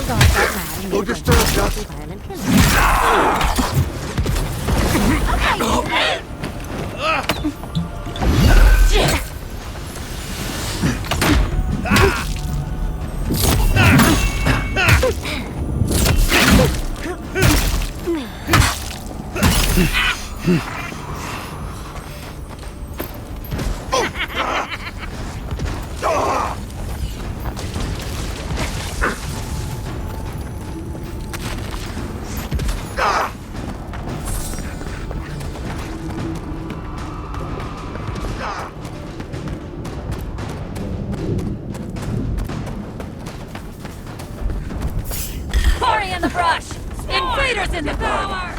little dog got mad and Don't disturb us. violent killing. Quarry in the brush! Invaders in the power!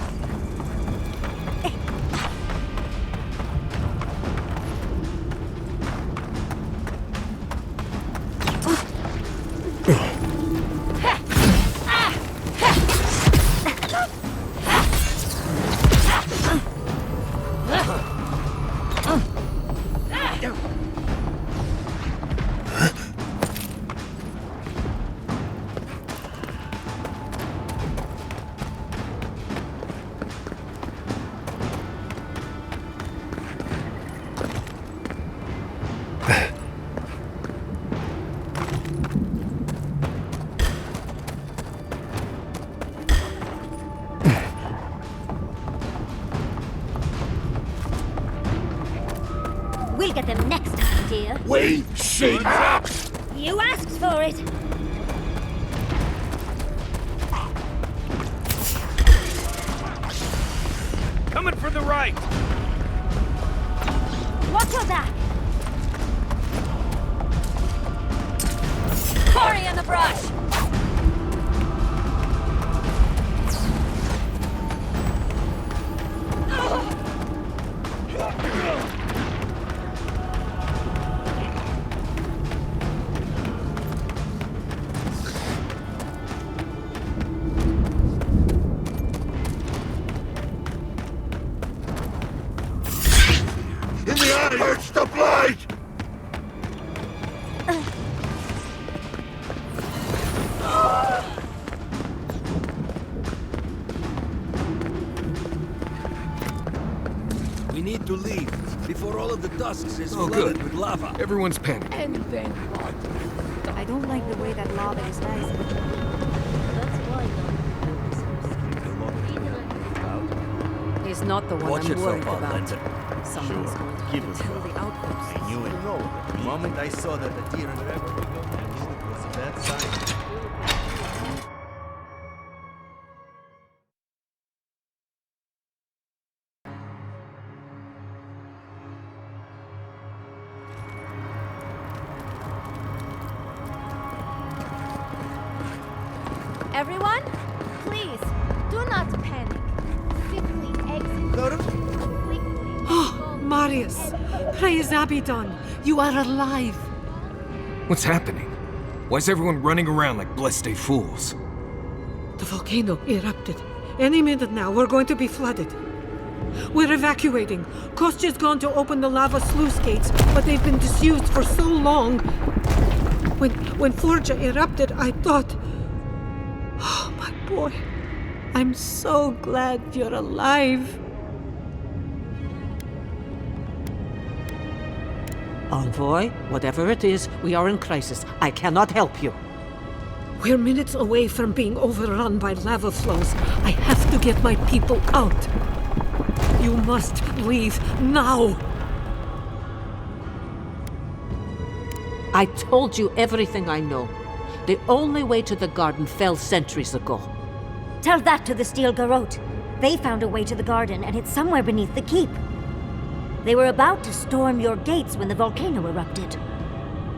We'll get them next time, dear. Wait, shit! You asked for it. Coming for the right! Watch your back. Quarry in the brush! In the eye! Hurts the blight! We need to leave before all of the tusks is Oh, flooded good. with lava. Everyone's panicking. And then what? I don't like the way that lava is rising. That's why He's not the one Watch I'm yourself worried out, about. Lancer. Someone's Sure. going to Keep have us to tell well. the outposts. I knew it. The moment I saw that the deer and wherever we go, I knew it was a bad sign. Everyone, please, do not panic. Simply exit quickly. Oh, Marius! Praise Abaddon! You are alive! What's happening? Why's everyone running around like blessed fools? The volcano erupted. Any minute now, we're going to be flooded. We're evacuating. Kostya's gone to open the lava sluice gates, but they've been disused for so long. When Forja erupted, I thought... Oh, my boy. I'm so glad you're alive. Envoy, whatever it is, we are in crisis. I cannot help you. We're minutes away from being overrun by lava flows. I have to get my people out. You must leave now. I told you everything I know. The only way to the garden fell centuries ago. Tell that to the Steel Garrote. They found a way to the garden, and it's somewhere beneath the keep. They were about to storm your gates when the volcano erupted.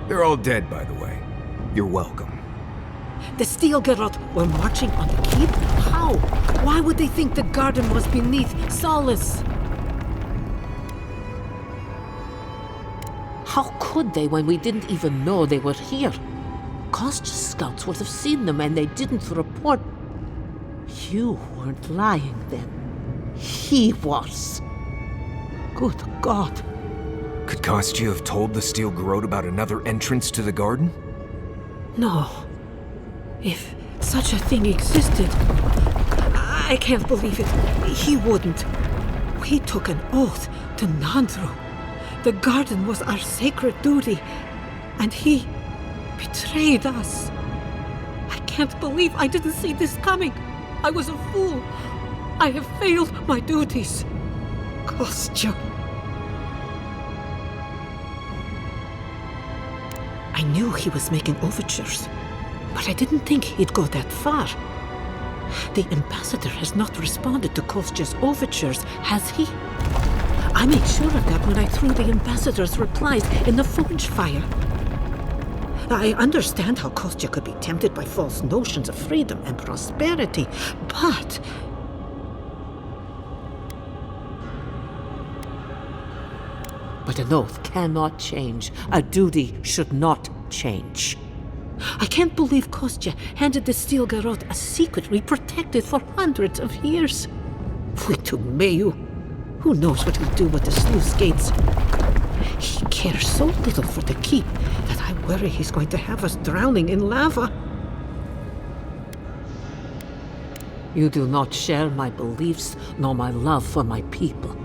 They're all dead, by the way. You're welcome. The Steel Garrote were marching on the keep? How? Why would they think the garden was beneath Solace? How could they when we didn't even know they were here? Kostya's scouts would have seen them and they didn't report. You weren't lying then. He was. Good God. Could Kostya have told the Steel Garrote about another entrance to the garden? No. If such a thing existed. I can't believe it. He wouldn't. We took an oath to Nandru. The garden was our sacred duty, and he betrayed us. I can't believe I didn't see this coming. I was a fool. I have failed my duties. Kostya. I knew he was making overtures, but I didn't think he'd go that far. The ambassador has not responded to Kostya's overtures, has he? I made sure of that when I threw the ambassador's replies in the forge fire. I understand how Kostya could be tempted by false notions of freedom and prosperity, but... But an oath cannot change. A duty should not change. I can't believe Kostya handed the steel garrote a secret we protected for hundreds of years. Mayu. Who knows what he'll do with the sluice gates? He cares so little for the keep that I worry he's going to have us drowning in lava. You do not share my beliefs nor my love for my people.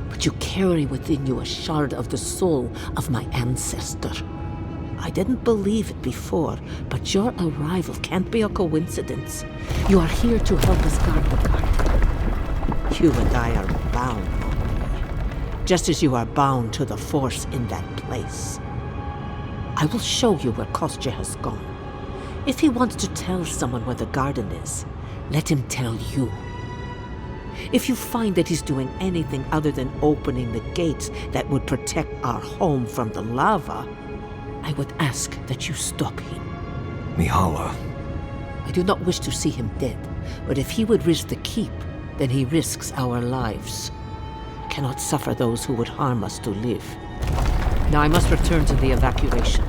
But you carry within you a shard of the soul of my ancestor. I didn't believe it before, but your arrival can't be a coincidence. You are here to help us guard the garden. You and I are bound, just as you are bound to the force in that place. I will show you where Kostya has gone. If he wants to tell someone where the garden is, let him tell you. If you find that he's doing anything other than opening the gates that would protect our home from the lava, I would ask that you stop him. Mihala. I do not wish to see him dead, but if he would risk the keep, then he risks our lives. I cannot suffer those who would harm us to live. Now I must return to the evacuation,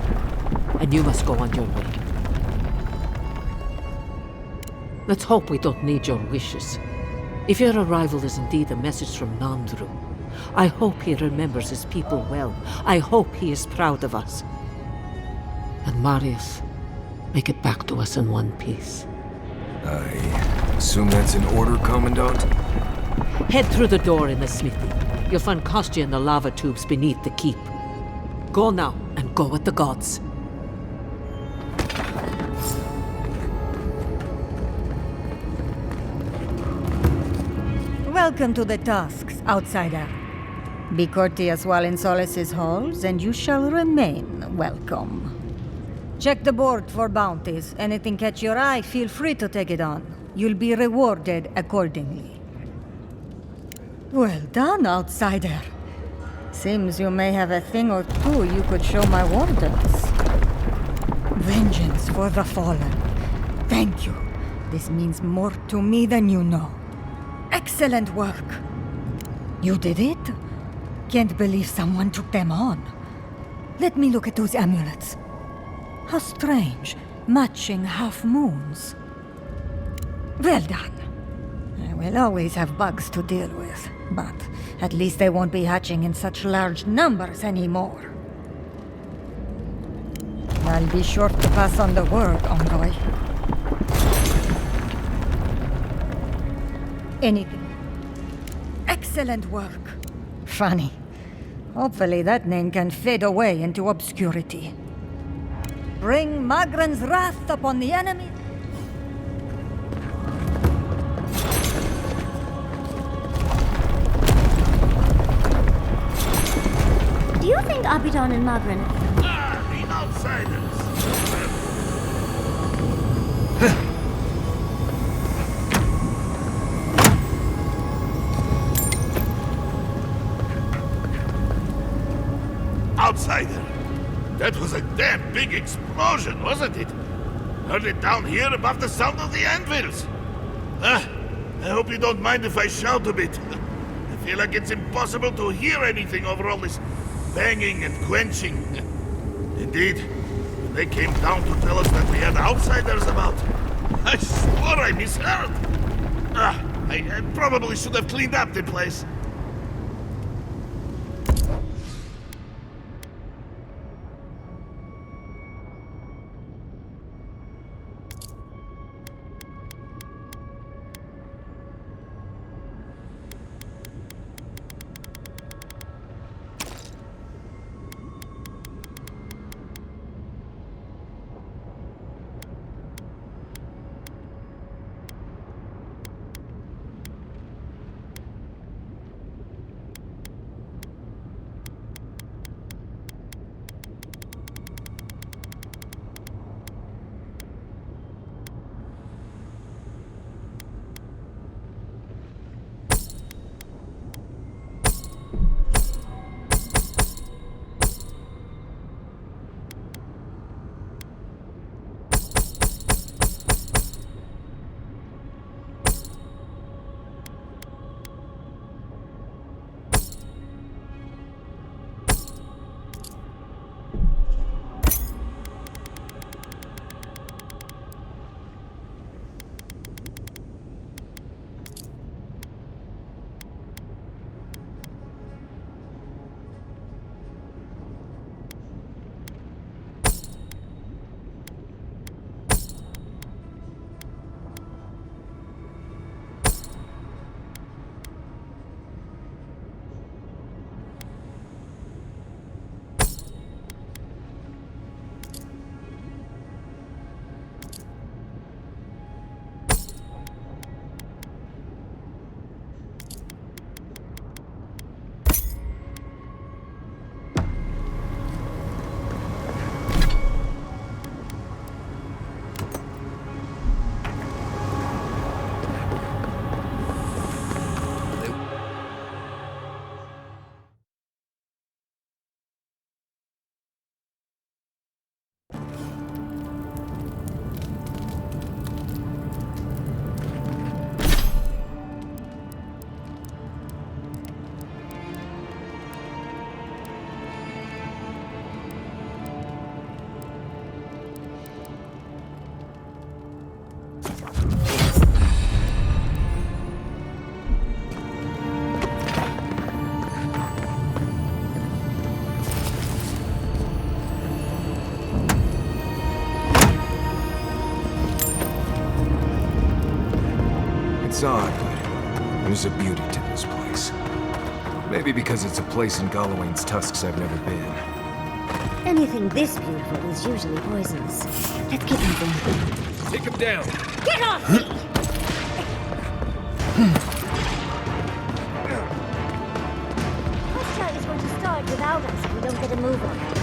and you must go on your way. Let's hope we don't need your wishes. If your arrival is indeed a message from Nandru, I hope he remembers his people well. I hope he is proud of us. And Marius, make it back to us in one piece. I assume that's an order, Commandant? Head through the door in the smithy. You'll find Kostya in the lava tubes beneath the keep. Go now, and go with the gods. Welcome to the Tusks, outsider. Be courteous while in Solace's halls, and you shall remain welcome. Check the board for bounties. Anything catch your eye, feel free to take it on. You'll be rewarded accordingly. Well done, outsider. Seems you may have a thing or two you could show my wardens. Vengeance for the fallen. Thank you. This means more to me than you know. Excellent work. You did it? Can't believe someone took them on. Let me look at those amulets. How strange, matching half moons. Well done. I will always have bugs to deal with, but at least they won't be hatching in such large numbers anymore. I'll be sure to pass on the word, Envoy. Anything. Excellent work. Funny. Hopefully that name can fade away into obscurity. Bring Magran's wrath upon the enemy. Do you think Abidan and Magran... The outsiders. Outsider. That was a damn big explosion, wasn't it? Heard it down here above the sound of the anvils. I hope you don't mind if I shout a bit. I feel like it's impossible to hear anything over all this banging and quenching. Indeed, when they came down to tell us that we had outsiders about, I swore I misheard. I probably should have cleaned up the place. It's odd, but there's a beauty to this place. Maybe because it's a place in Galawain's tusks I've never been. Anything this beautiful is usually poisonous. Let's keep moving. Take him down! Get off me! This is going to start without us if we don't get a move on it.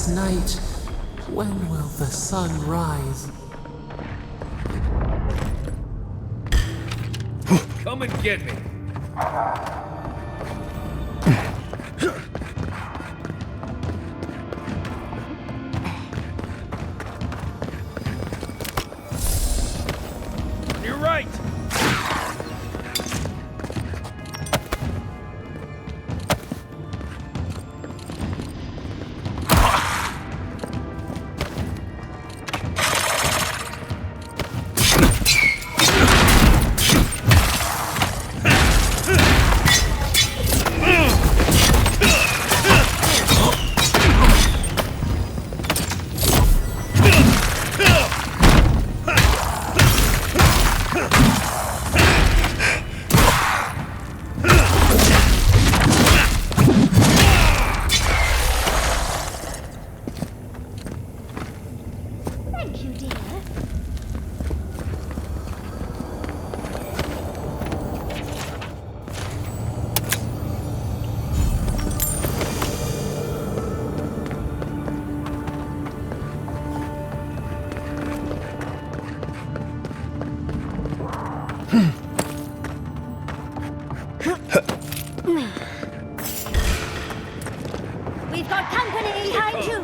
this night, when will the sun rise? Come and get me. You're right. Thank you, dear. We've got company behind you!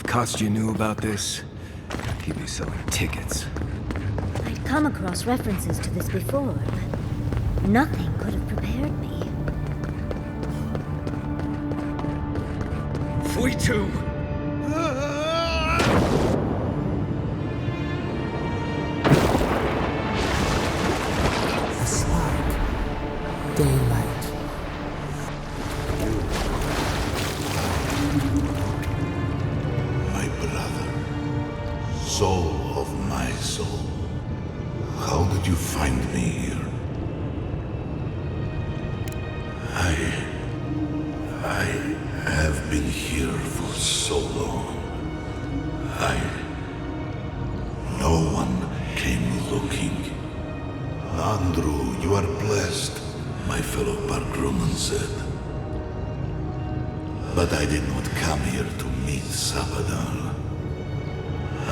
Kostya knew about this, he'd be selling tickets. I'd come across references to this before, but nothing could have prepared me. We too. A spark. Daylight. My brother, soul of my soul, how did you find me here? I have been here for so long. No one came looking. Andrew, you are blessed. my fellow Bargrunen said. But I did not come here to meet Sabadal.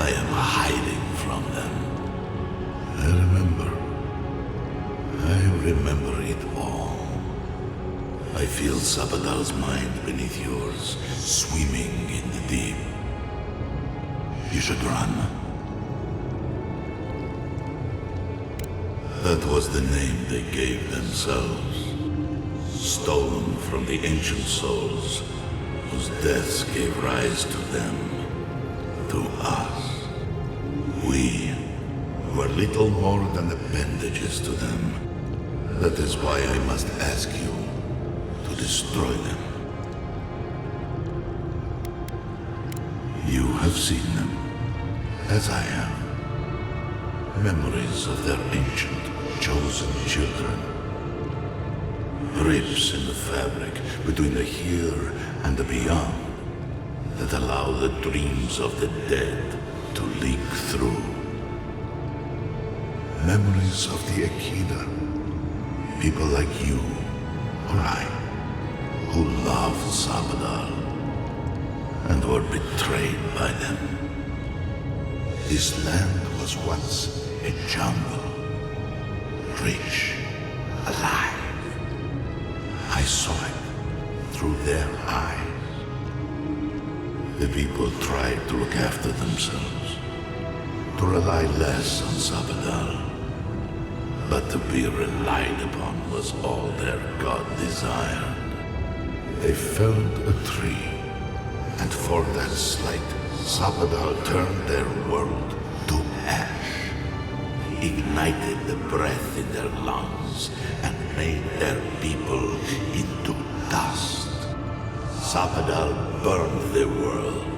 I am hiding from them. I remember it all. I feel Sabadal's mind beneath yours, swimming in the deep. You should run. That was the name they gave themselves. Stolen from the ancient souls, whose deaths gave rise to them, to us. We were little more than appendages to them. That is why I must ask you to destroy them. You have seen them, as I have. Memories of their ancient, chosen children. Rips in the fabric between the here and the beyond that allow the dreams of the dead to leak through. Memories of the Akida. People like you or I, who loved Sabadal and were betrayed by them. This land was once a jungle, rich, alive. I saw it through their eyes. The people tried to look after themselves, to rely less on Sabadal, but to be relied upon was all their god desired. They felled a tree, and for that slight, Sabadal turned their world to ash. He ignited the breath in their lungs and made their people into dust. Sabadal burned their world,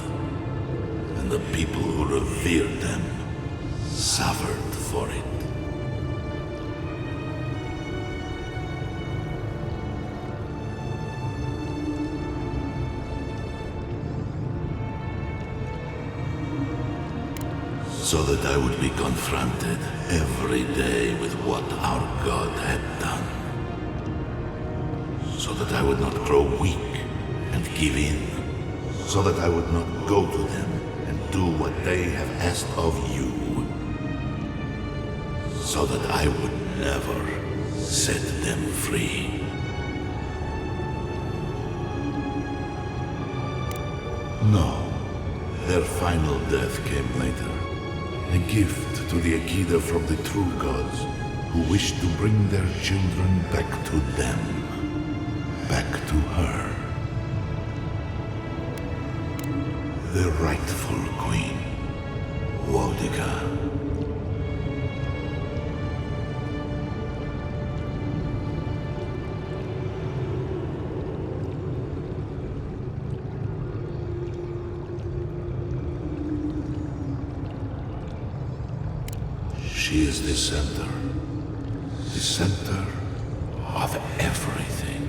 and the people who revered them suffered for it. So that I would be confronted every day with what our God had done. So that I would not grow weak and give in. So that I would not go to them and do what they have asked of you. So that I would never set them free. No, their final death came later. A gift to the Akida from the true gods, who wished to bring their children back to them, back to her. The rightful queen, Wodiga. She is the center of everything.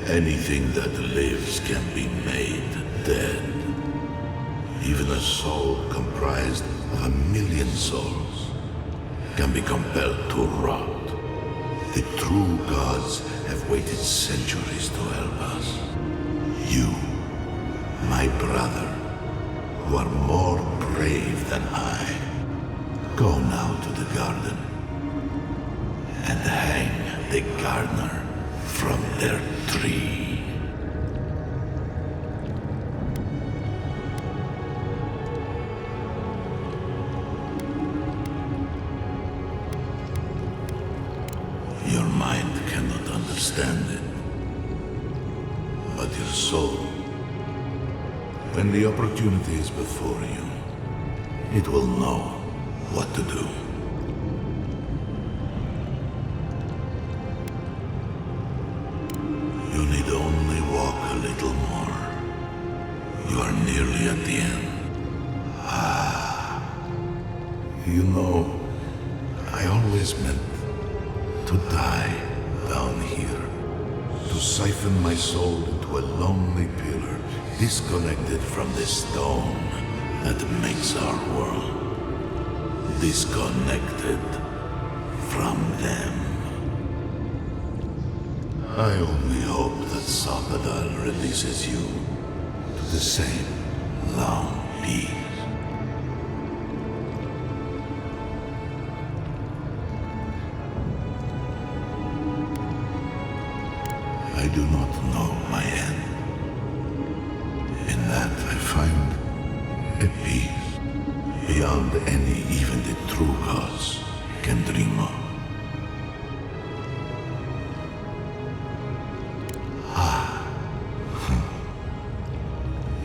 Anything that lives can be made dead. Even a soul comprised of 1,000,000 souls can be compelled to rot. The true gods have waited centuries to help us. You, my brother, who are more brave than I, go now to the garden and hang the gardener from their tree. Your mind cannot understand it, but your soul, when the opportunity is before you, it will know what to do. You need only walk a little more. You are nearly at the end. You know, I always meant to die down here. To siphon my soul into a lonely pillar, disconnected from the stone that makes our world. Disconnected from them. I only hope that Sabadal releases you to the same long peace. I do not know my end. In that I find a peace beyond any even the true gods can dream of.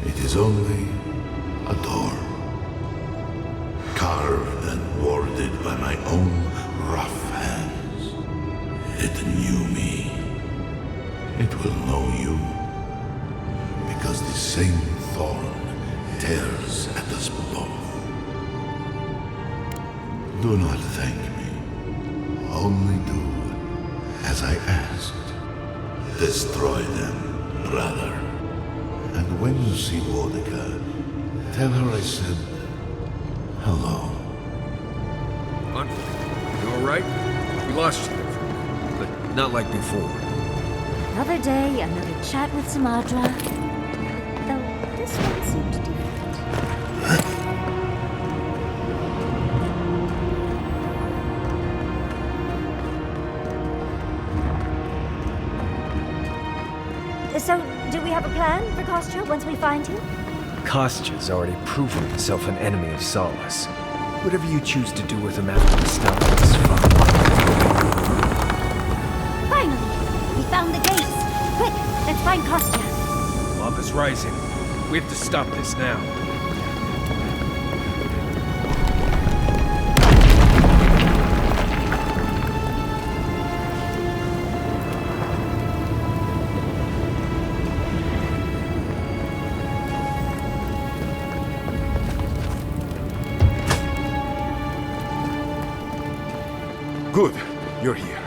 It is only a door, carved and warded by my own rough hands. It knew me. It will know you, because the same thorn tears at us both. Do not thank me. Only do as I asked. Destroy them, brother. And when you see Wodika, tell her I said hello. You alright? We lost you there for a minute, but not like before. Another day, another chat with Samadra. Though this one seemed different. So, do we have a plan for Kostya once we find him? Kostya's already proven himself an enemy of Solace. Whatever you choose to do with him after we stop this fun. Finally! We found the gates! Quick, let's find Kostya! Lava's rising. We have to stop this now. Good, you're here.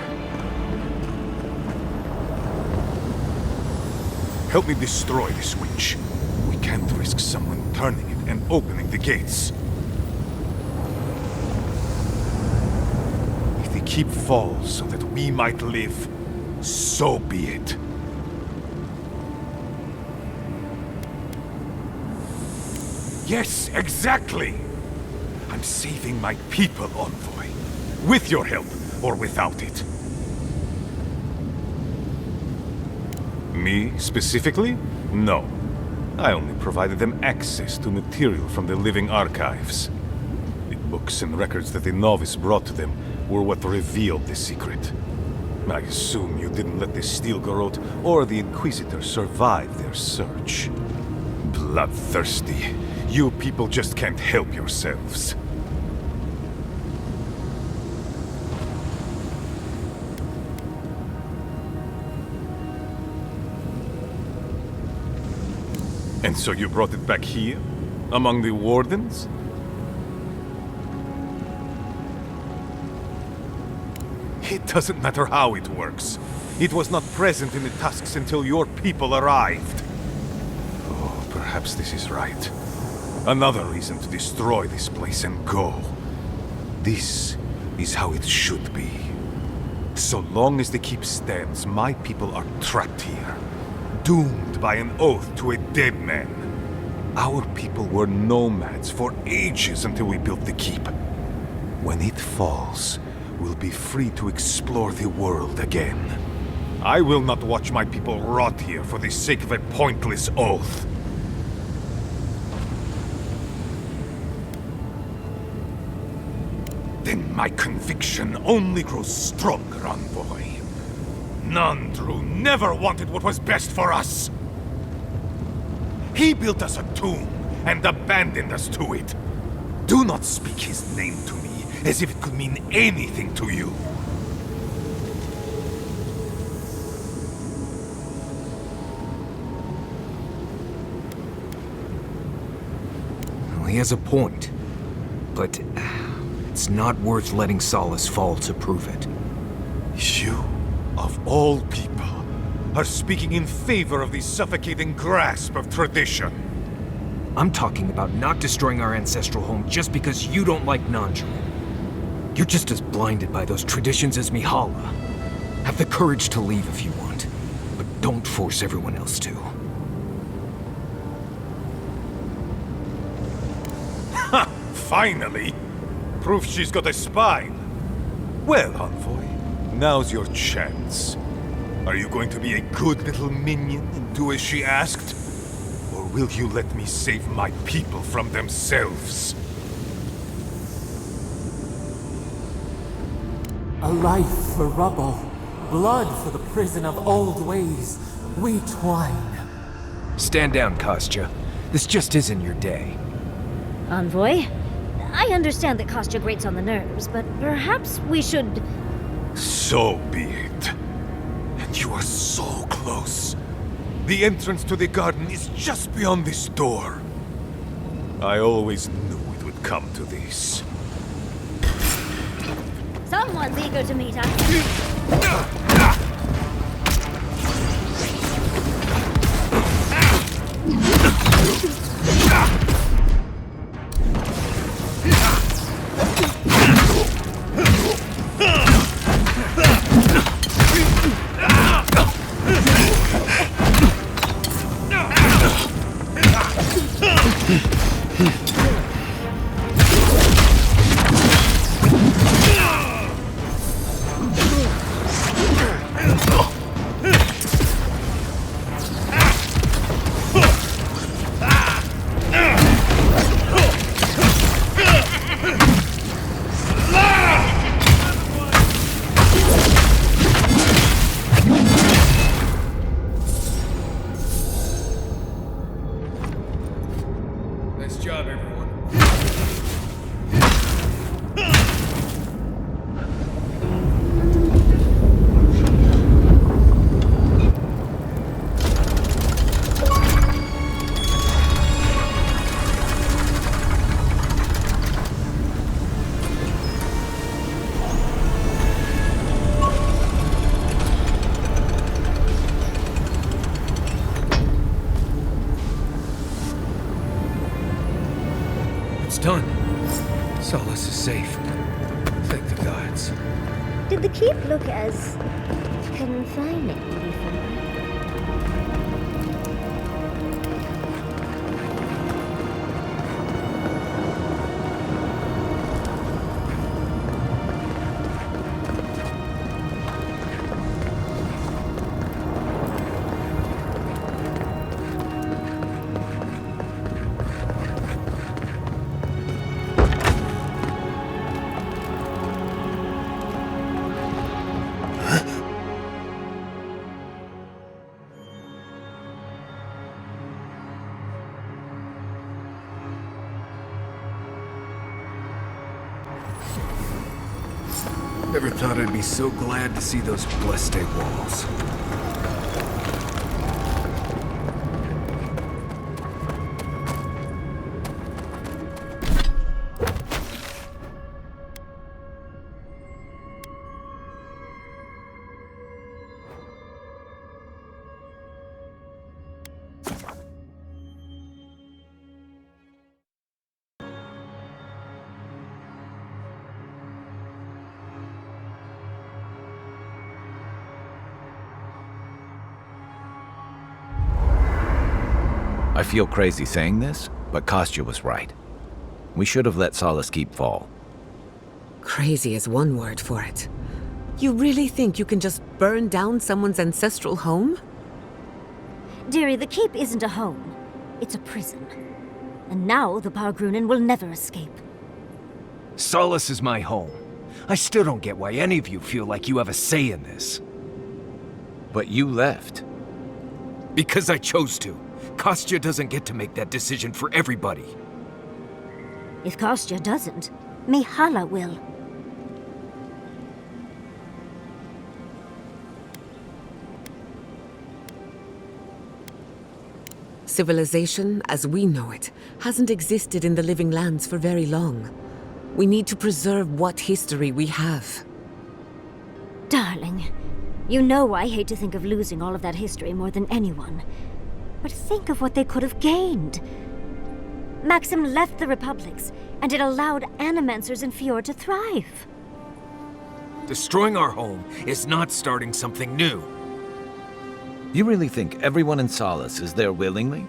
Help me destroy this witch. We can't risk someone turning it and opening the gates. If the keep falls so that we might live, so be it. Yes, exactly! I'm saving my people, Envoy. With your help, or without it. Me, specifically? No. I only provided them access to material from the living archives. The books and records that the novice brought to them were what revealed the secret. I assume you didn't let the Steel Garrote or the Inquisitor survive their search. Bloodthirsty. You people just can't help yourselves. And so you brought it back here? Among the Wardens? It doesn't matter how it works. It was not present in the tusks until your people arrived. Oh, perhaps this is right. Another reason to destroy this place and go. This is how it should be. So long as the keep stands, my people are trapped here. Doomed by an oath to a dead man. Our people were nomads for ages until we built the keep. When it falls, we'll be free to explore the world again. I will not watch my people rot here for the sake of a pointless oath. Then my conviction only grows stronger, Envoy. Nandru never wanted what was best for us. He built us a tomb and abandoned us to it. Do not speak his name to me as if it could mean anything to you. Well, he has a point. But it's not worth letting Solace fall to prove it. You, of all people, are speaking in favor of the suffocating grasp of tradition. I'm talking about not destroying our ancestral home just because you don't like Nandru. You're just as blinded by those traditions as Mihala. Have the courage to leave if you want, but don't force everyone else to. Ha! Finally! Proof she's got a spine. Well, Envoy, now's your chance. Are you going to be a good little minion and do as she asked? Or will you let me save my people from themselves? A life for rubble, blood for the prison of old ways. We twine. Stand down, Kostya. This just isn't your day. Envoy? I understand that Kostya grates on the nerves, but perhaps we should... So be it. And you are so close. The entrance to the garden is just beyond this door. I always knew it would come to this. Someone's eager to meet us. Nice job, everyone. It's done. Solace is safe. Thank the gods. Did the keep look as confining before? Never thought I'd be so glad to see those blessed walls. I feel crazy saying this, but Kostya was right. We should have let Solace Keep fall. Crazy is one word for it. You really think you can just burn down someone's ancestral home? Dearie, the keep isn't a home. It's a prison. And now the Pargrunen will never escape. Solace is my home. I still don't get why any of you feel like you have a say in this. But you left. Because I chose to. Kostya doesn't get to make that decision for everybody. If Kostya doesn't, Mihala will. Civilization, as we know it, hasn't existed in the Living Lands for very long. We need to preserve what history we have. Darling, you know I hate to think of losing all of that history more than anyone. But think of what they could have gained. Maxim left the Republics, and it allowed Animancers in Fjord to thrive. Destroying our home is not starting something new. You really think everyone in Solace is there willingly?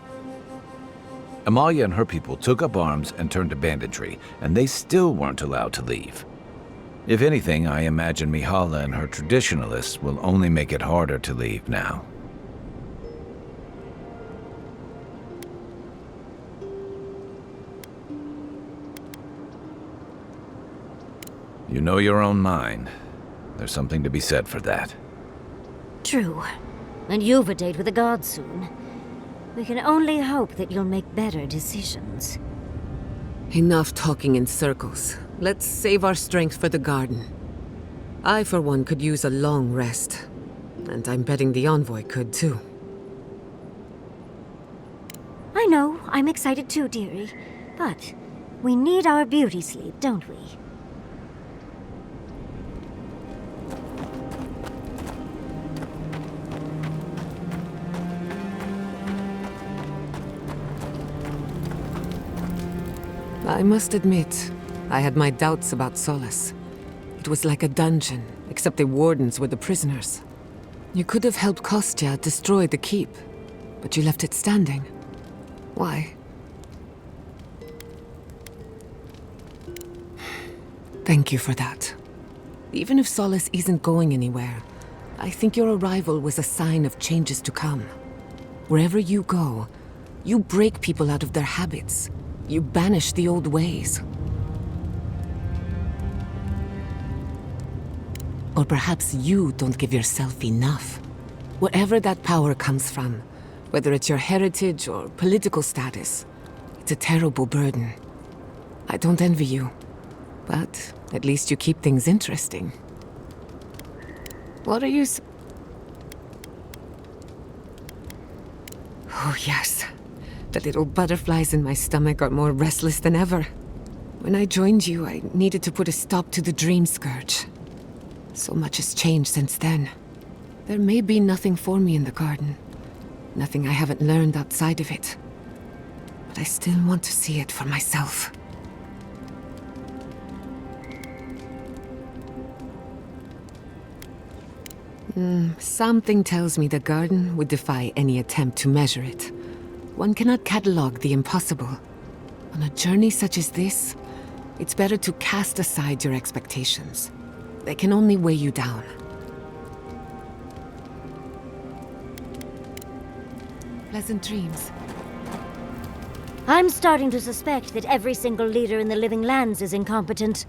Amalia and her people took up arms and turned to banditry, and they still weren't allowed to leave. If anything, I imagine Mihala and her traditionalists will only make it harder to leave now. You know your own mind. There's something to be said for that. True. And you've a date with the gods soon. We can only hope that you'll make better decisions. Enough talking in circles. Let's save our strength for the garden. I, for one, could use a long rest. And I'm betting the envoy could, too. I know, I'm excited too, dearie. But we need our beauty sleep, don't we? I must admit, I had my doubts about Solace. It was like a dungeon, except the wardens were the prisoners. You could have helped Kostya destroy the keep, but you left it standing. Why? Thank you for that. Even if Solace isn't going anywhere, I think your arrival was a sign of changes to come. Wherever you go, you break people out of their habits. You banish the old ways. Or perhaps you don't give yourself enough. Wherever that power comes from, whether it's your heritage or political status, it's a terrible burden. I don't envy you, but at least you keep things interesting. What are you Oh, yes. The little butterflies in my stomach are more restless than ever. When I joined you, I needed to put a stop to the dream scourge. So much has changed since then. There may be nothing for me in the garden. Nothing I haven't learned outside of it. But I still want to see it for myself. Something tells me the garden would defy any attempt to measure it. One cannot catalog the impossible. On a journey such as this, it's better to cast aside your expectations. They can only weigh you down. Pleasant dreams. I'm starting to suspect that every single leader in the Living Lands is incompetent.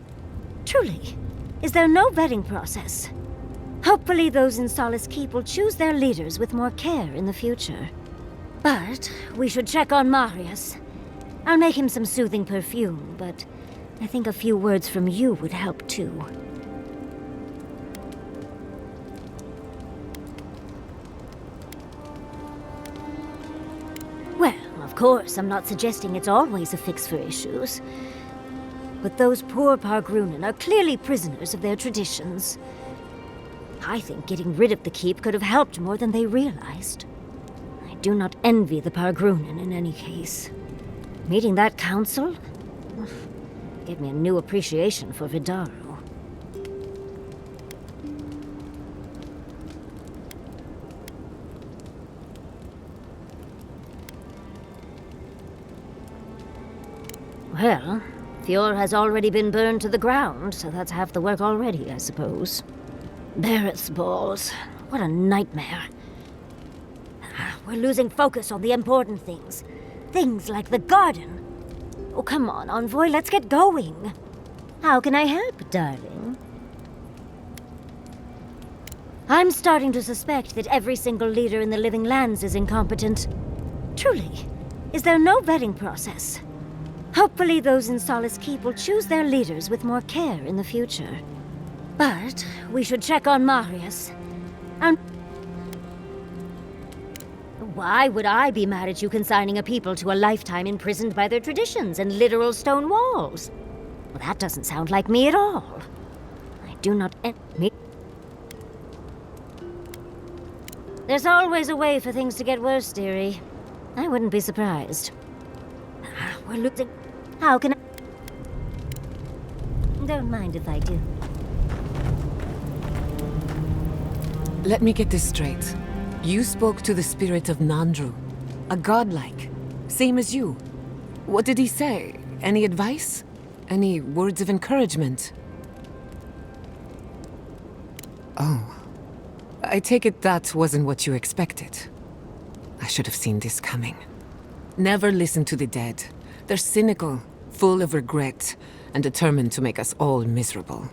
Truly, is there no vetting process? Hopefully those in Solace Keep will choose their leaders with more care in the future. But we should check on Marius. I'll make him some soothing perfume, but I think a few words from you would help too. Well, of course, I'm not suggesting it's always a fix for issues. But those poor Pargrunen are clearly prisoners of their traditions. I think getting rid of the keep could have helped more than they realized. I do not envy the Pargrunen in any case. Meeting that council gave me a new appreciation for Vidaro. Well, Fjord has already been burned to the ground, so that's half the work already, I suppose. Barrett's balls. What a nightmare. We're losing focus on the important things. Things like the garden. Oh, come on, Envoy, let's get going. How can I help, darling? I'm starting to suspect that every single leader in the Living Lands is incompetent. Truly, is there no vetting process? Hopefully those in Solace Keep will choose their leaders with more care in the future. But we should check on Marius. And why would I be mad at you consigning a people to a lifetime imprisoned by their traditions and literal stone walls? Well, that doesn't sound like me at all. I do not me. There's always a way for things to get worse, dearie. I wouldn't be surprised. We're losing... How can I... Don't mind if I do. Let me get this straight. You spoke to the spirit of Nandru, a godlike, same as you. What did he say? Any advice? Any words of encouragement? Oh. I take it that wasn't what you expected. I should have seen this coming. Never listen to the dead. They're cynical, full of regret, and determined to make us all miserable.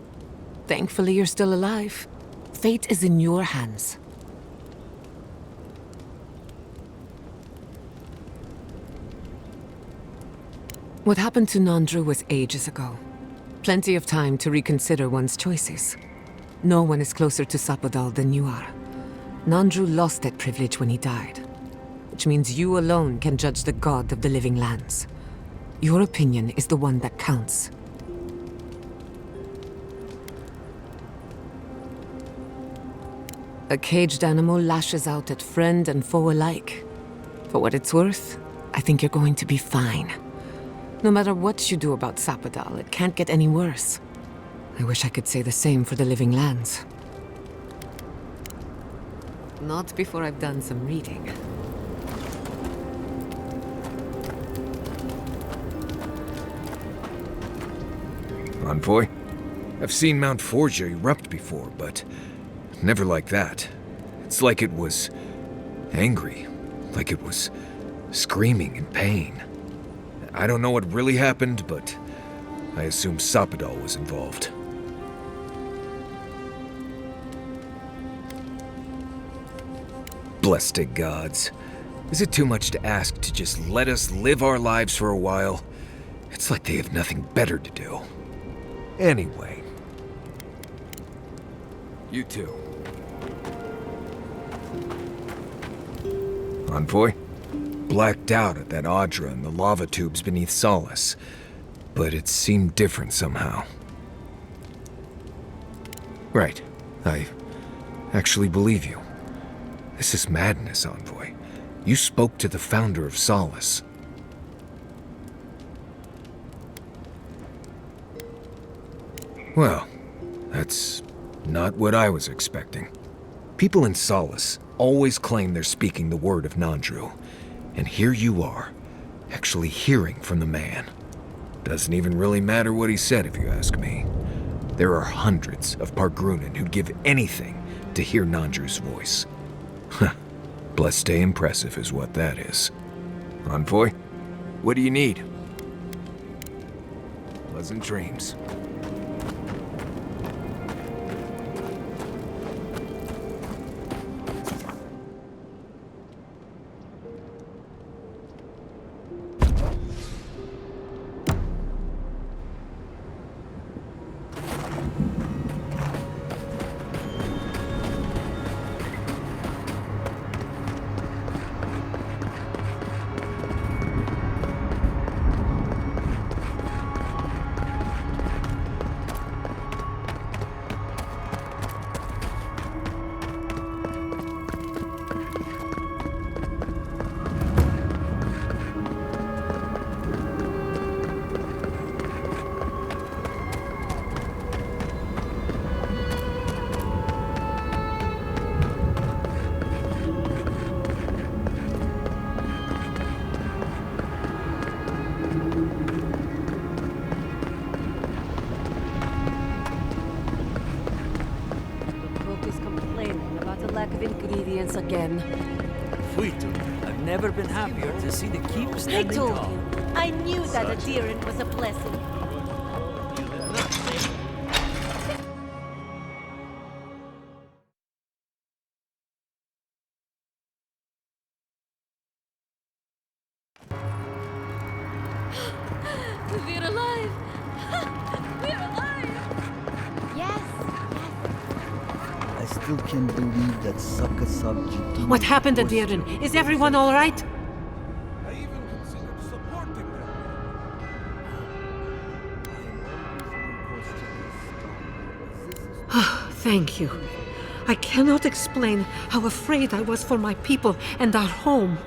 Thankfully, you're still alive. Fate is in your hands. What happened to Nandru was ages ago. Plenty of time to reconsider one's choices. No one is closer to Sapodal than you are. Nandru lost that privilege when he died, which means you alone can judge the god of the living lands. Your opinion is the one that counts. A caged animal lashes out at friend and foe alike. For what it's worth, I think you're going to be fine. No matter what you do about Sapodal, it can't get any worse. I wish I could say the same for the living lands. Not before I've done some reading. Envoy? I've seen Mount Forgia erupt before, but never like that. It's like it was angry, like it was screaming in pain. I don't know what really happened, but I assume Sapodal was involved. Blessed gods. Is it too much to ask to just let us live our lives for a while? It's like they have nothing better to do. Anyway. You too. Envoy? Blacked out at that Audra and the lava tubes beneath Solace, but it seemed different somehow. Right. I actually believe you. This is madness, Envoy. You spoke to the founder of Solace. Well, that's not what I was expecting. People in Solace always claim they're speaking the word of Nandru. And here you are, actually hearing from the man. Doesn't even really matter what he said, if you ask me. There are hundreds of Pargrunan who'd give anything to hear Nandru's voice. Blessed stay impressive is what that is. Envoy, what do you need? Pleasant dreams. Ingredients again. Fuito, I've never been happier to see the keep I standing told tall. you. I knew that Adiran was a blessing. We're alive! We're alive! Yes! I still can't believe that Saka Sabji. What happened, Adiran? Is everyone all right? I even considered supporting them. Thank you. I cannot explain how afraid I was for my people and our home.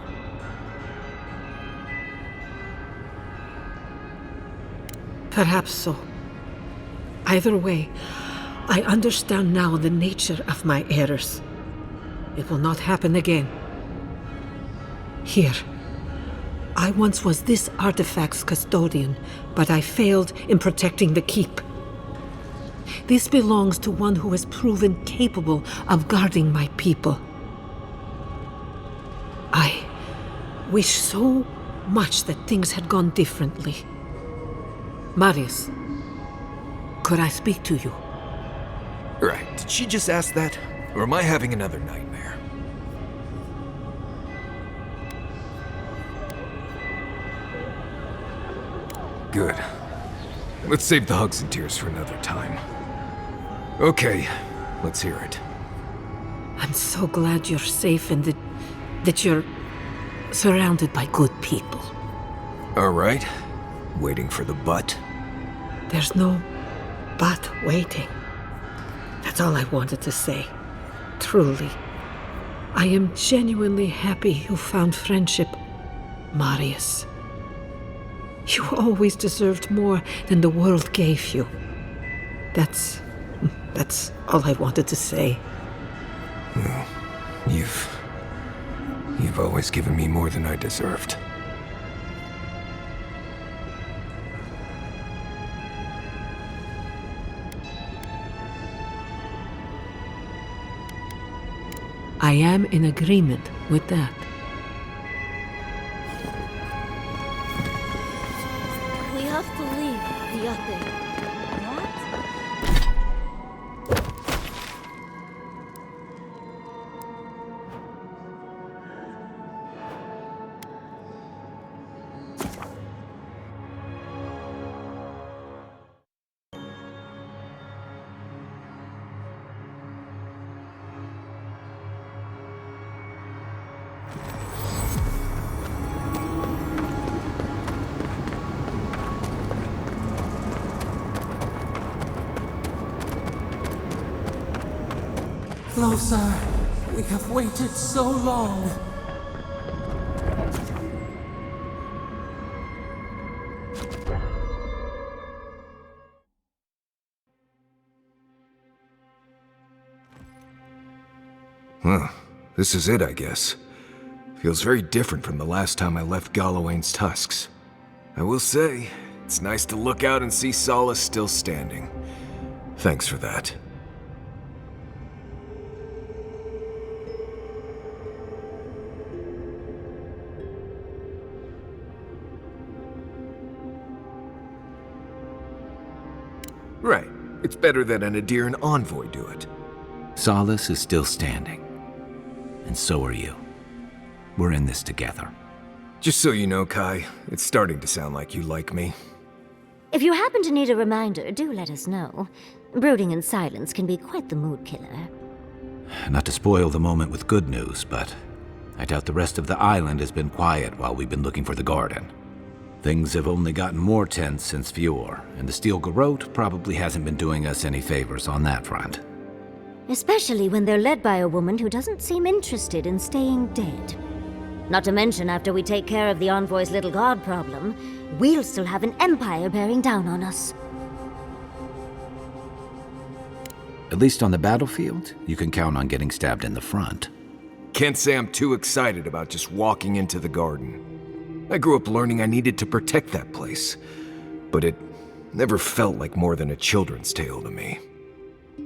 Perhaps so. Either way, I understand now the nature of my errors. It will not happen again. Here. I once was this artifact's custodian, but I failed in protecting the keep. This belongs to one who has proven capable of guarding my people. I wish so much that things had gone differently. Marius, could I speak to you? Right, did she just ask that? Or am I having another nightmare? Good. Let's save the hugs and tears for another time. Okay, let's hear it. I'm so glad you're safe and that you're surrounded by good people. All right. Waiting for the but? There's no but waiting. That's all I wanted to say. Truly. I am genuinely happy you found friendship, Marius. You always deserved more than the world gave you. That's all I wanted to say. Well, you've always given me more than I deserved. I am in agreement with that. We have to leave the yacht. Closer. We have waited so long. Well, this is it, I guess. Feels very different from the last time I left Galawain's tusks. I will say, it's nice to look out and see Solace still standing. Thanks for that. Right. It's better that an Adiran envoy do it. Solace is still standing. And so are you. We're in this together. Just so you know, Kai, it's starting to sound like you like me. If you happen to need a reminder, do let us know. Brooding in silence can be quite the mood killer. Not to spoil the moment with good news, but I doubt the rest of the island has been quiet while we've been looking for the garden. Things have only gotten more tense since Fior, and the Steel Garrote probably hasn't been doing us any favors on that front. Especially when they're led by a woman who doesn't seem interested in staying dead. Not to mention, after we take care of the Envoy's little god problem, we'll still have an empire bearing down on us. At least on the battlefield, you can count on getting stabbed in the front. Can't say I'm too excited about just walking into the garden. I grew up learning I needed to protect that place, but it never felt like more than a children's tale to me.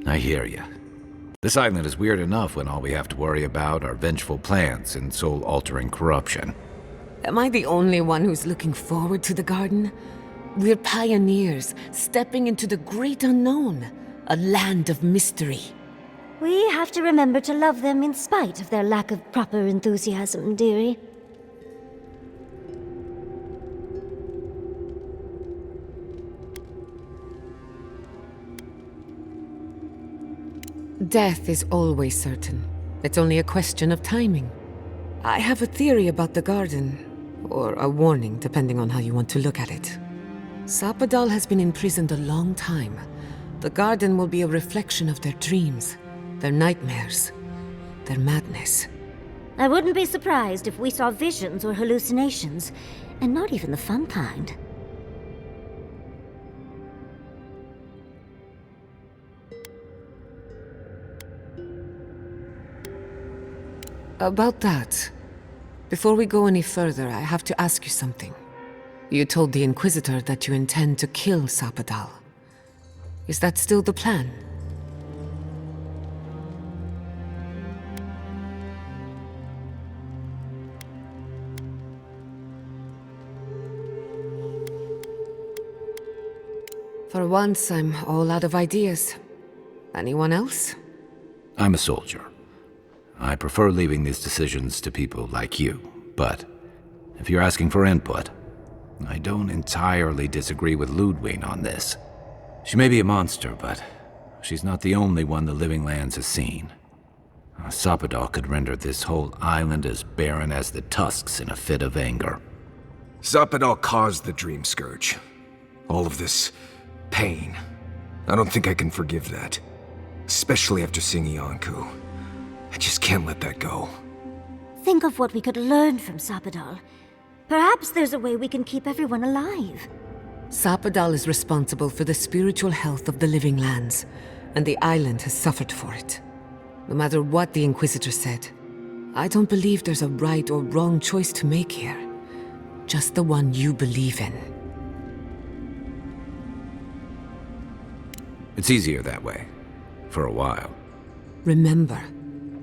I hear ya. This island is weird enough when all we have to worry about are vengeful plans and soul-altering corruption. Am I the only one who's looking forward to the garden? We're pioneers, stepping into the great unknown, a land of mystery. We have to remember to love them in spite of their lack of proper enthusiasm, dearie. Death is always certain. It's only a question of timing. I have a theory about the garden, or a warning, depending on how you want to look at it. Sapadal has been imprisoned a long time. The garden will be a reflection of their dreams. Their nightmares. Their madness. I wouldn't be surprised if we saw visions or hallucinations, and not even the fun kind. About that, before we go any further, I have to ask you something. You told the Inquisitor that you intend to kill Sapadal. Is that still the plan? For once, I'm all out of ideas. Anyone else? I'm a soldier. I prefer leaving these decisions to people like you, but if you're asking for input, I don't entirely disagree with Ludwig on this. She may be a monster, but she's not the only one the Living Lands has seen. Sapadal could render this whole island as barren as the tusks in a fit of anger. Sapadal caused the Dream Scourge. All of this pain. I don't think I can forgive that. Especially after seeing Iancu. I just can't let that go. Think of what we could learn from Sapadal. Perhaps there's a way we can keep everyone alive. Sapadal is responsible for the spiritual health of the Living Lands, and the island has suffered for it. No matter what the Inquisitor said, I don't believe there's a right or wrong choice to make here. Just the one you believe in. It's easier that way. For a while. Remember,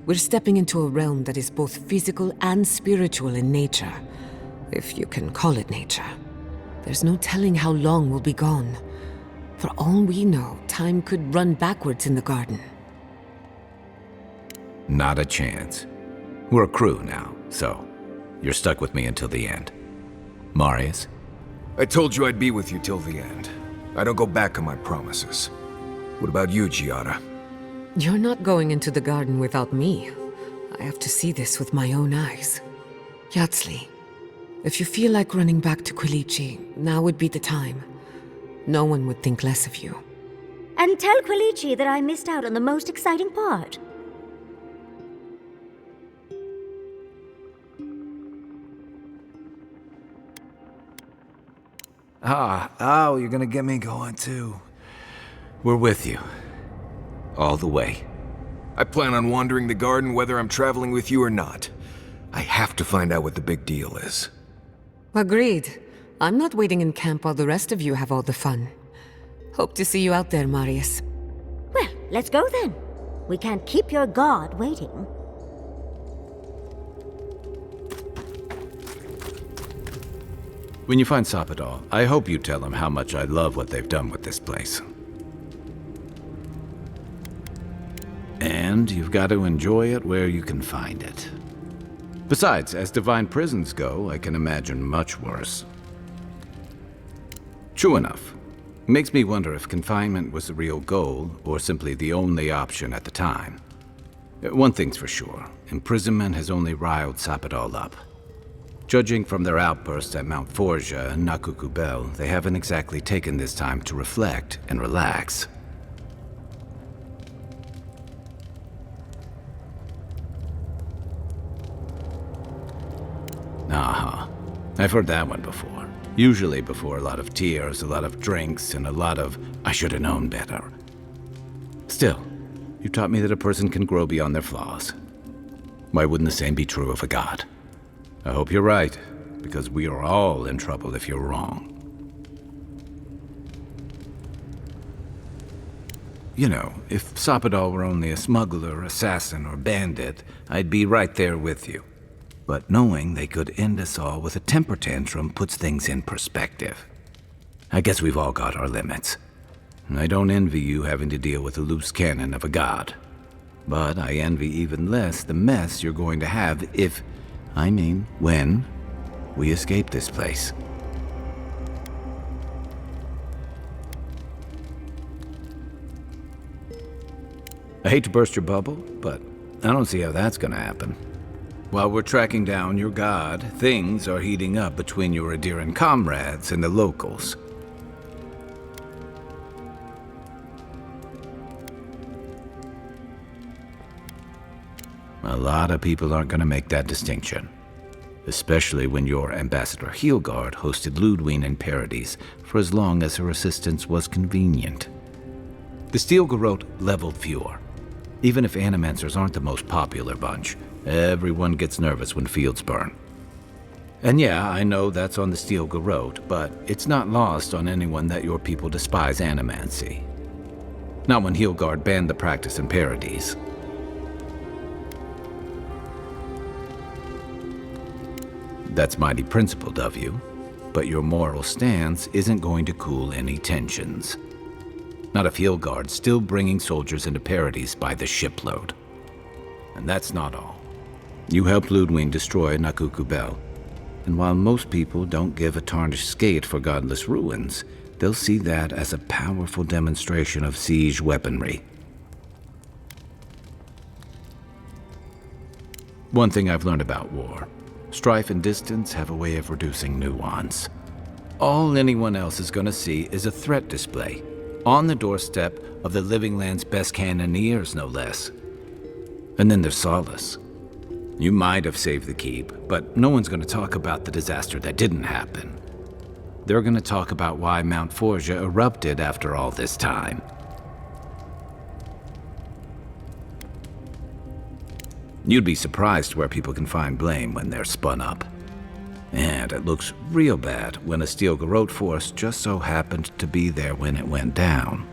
we're stepping into a realm that is both physical and spiritual in nature. If you can call it nature. There's no telling how long we'll be gone. For all we know, time could run backwards in the garden. Not a chance. We're a crew now, so you're stuck with me until the end. Marius? I told you I'd be with you till the end. I don't go back on my promises. What about you, Giada? You're not going into the garden without me. I have to see this with my own eyes. Yatsli, if you feel like running back to Quilici, now would be the time. No one would think less of you. And tell Quilici that I missed out on the most exciting part. You're gonna get me going too. We're with you. All the way. I plan on wandering the garden whether I'm traveling with you or not. I have to find out what the big deal is. Agreed. I'm not waiting in camp while the rest of you have all the fun. Hope to see you out there, Marius. Well, let's go then. We can't keep your god waiting. When you find Sapadal, I hope you tell him how much I love what they've done with this place. And you've got to enjoy it where you can find it. Besides, as divine prisons go, I can imagine much worse. True enough. Makes me wonder if confinement was the real goal, or simply the only option at the time. One thing's for sure, imprisonment has only riled Sapadal up. Judging from their outbursts at Mount Forja and Nakukubel, they haven't exactly taken this time to reflect and relax. I've heard that one before. Usually before a lot of tears, a lot of drinks, and a lot of, I should have known better. Still, you taught me that a person can grow beyond their flaws. Why wouldn't the same be true of a god? I hope you're right, because we are all in trouble if you're wrong. You know, if Sapadal were only a smuggler, assassin, or bandit, I'd be right there with you. But knowing they could end us all with a temper tantrum puts things in perspective. I guess we've all got our limits. I don't envy you having to deal with the loose cannon of a god. But I envy even less the mess you're going to have if, when, we escape this place. I hate to burst your bubble, but I don't see how that's gonna happen. While we're tracking down your god, things are heating up between your Adiran comrades and the locals. A lot of people aren't going to make that distinction. Especially when your Ambassador Heelguard hosted Ludwig in Paradis for as long as her assistance was convenient. The Steel Garrote leveled fewer. Even if Animancers aren't the most popular bunch, everyone gets nervous when fields burn. And yeah, I know that's on the Steel Garrote, but it's not lost on anyone that your people despise Animancy. Not when Heelguard banned the practice in Paradis. That's mighty principled of you, but your moral stance isn't going to cool any tensions. Not if Heelguard's still bringing soldiers into Paradis by the shipload. And that's not all. You helped Ludwig destroy Nakuku Bell, and while most people don't give a tarnished skate for godless ruins, they'll see that as a powerful demonstration of siege weaponry. One thing I've learned about war: strife and distance have a way of reducing nuance. All anyone else is going to see is a threat display, on the doorstep of the Living Land's best cannoneers, no less. And then there's Solace. You might have saved the keep, but no one's going to talk about the disaster that didn't happen. They're going to talk about why Mount Forja erupted after all this time. You'd be surprised where people can find blame when they're spun up. And it looks real bad when a Steel Garrote force just so happened to be there when it went down.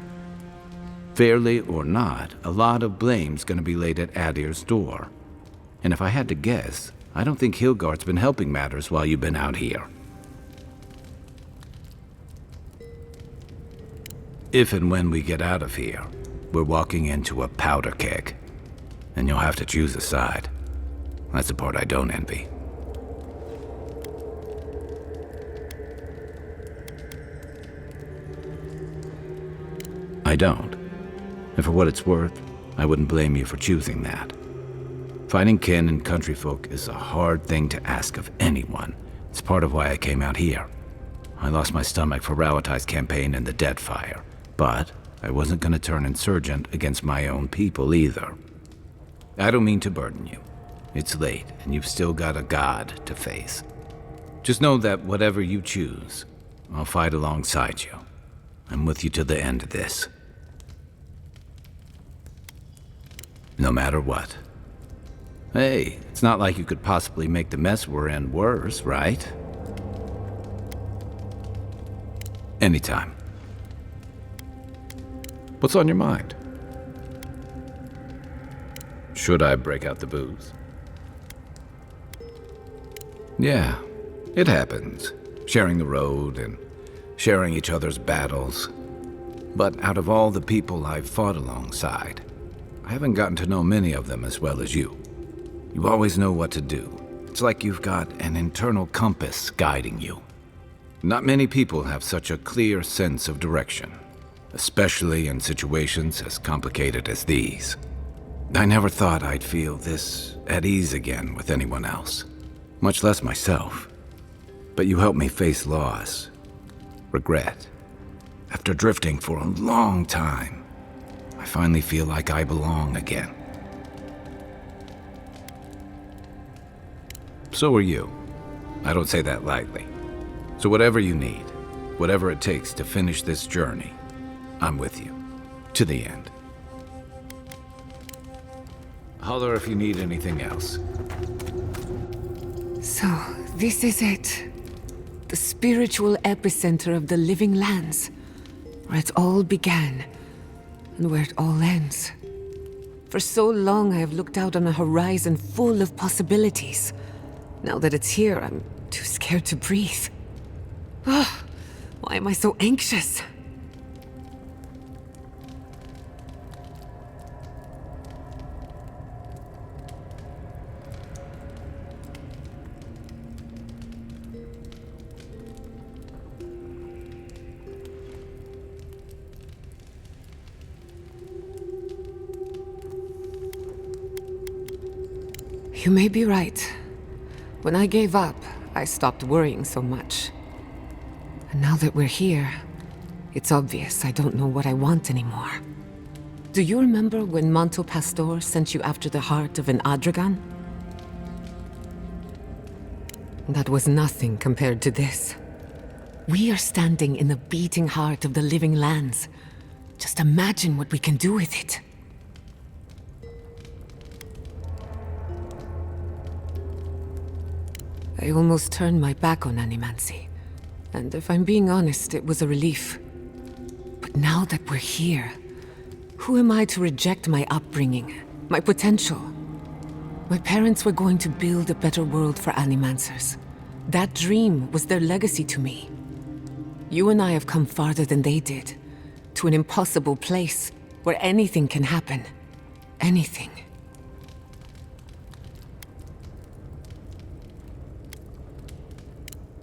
Fairly or not, a lot of blame's gonna be laid at Adir's door. And if I had to guess, I don't think Heelguard's been helping matters while you've been out here. If and when we get out of here, we're walking into a powder keg. And you'll have to choose a side. That's the part I don't envy. I don't. And for what it's worth, I wouldn't blame you for choosing that. Finding kin and countryfolk is a hard thing to ask of anyone. It's part of why I came out here. I lost my stomach for Rauatai's campaign in the Deadfire, but I wasn't going to turn insurgent against my own people either. I don't mean to burden you. It's late, and you've still got a god to face. Just know that whatever you choose, I'll fight alongside you. I'm with you to the end of this. No matter what. Hey, it's not like you could possibly make the mess we're in worse, right? Anytime. What's on your mind? Should I break out the booze? Yeah, it happens. Sharing the road and sharing each other's battles. But out of all the people I've fought alongside, I haven't gotten to know many of them as well as you. You always know what to do. It's like you've got an internal compass guiding you. Not many people have such a clear sense of direction, especially in situations as complicated as these. I never thought I'd feel this at ease again with anyone else, much less myself. But you helped me face loss, regret. After drifting for a long time, I finally feel like I belong again. So are you. I don't say that lightly. So whatever you need, whatever it takes to finish this journey, I'm with you. To the end. Holler if you need anything else. So, this is it. The spiritual epicenter of the Living Lands. Where it all began, and where it all ends. For so long I have looked out on a horizon full of possibilities. Now that it's here, I'm too scared to breathe. Oh, why am I so anxious? You may be right. When I gave up, I stopped worrying so much. And now that we're here, it's obvious I don't know what I want anymore. Do you remember when Manto Pastor sent you after the heart of an Adragan? That was nothing compared to this. We are standing in the beating heart of the living lands. Just imagine what we can do with it. I almost turned my back on animancy. And if I'm being honest, it was a relief. But now that we're here, who am I to reject my upbringing, my potential? My parents were going to build a better world for animancers. That dream was their legacy to me. You and I have come farther than they did, to an impossible place where anything can happen. Anything.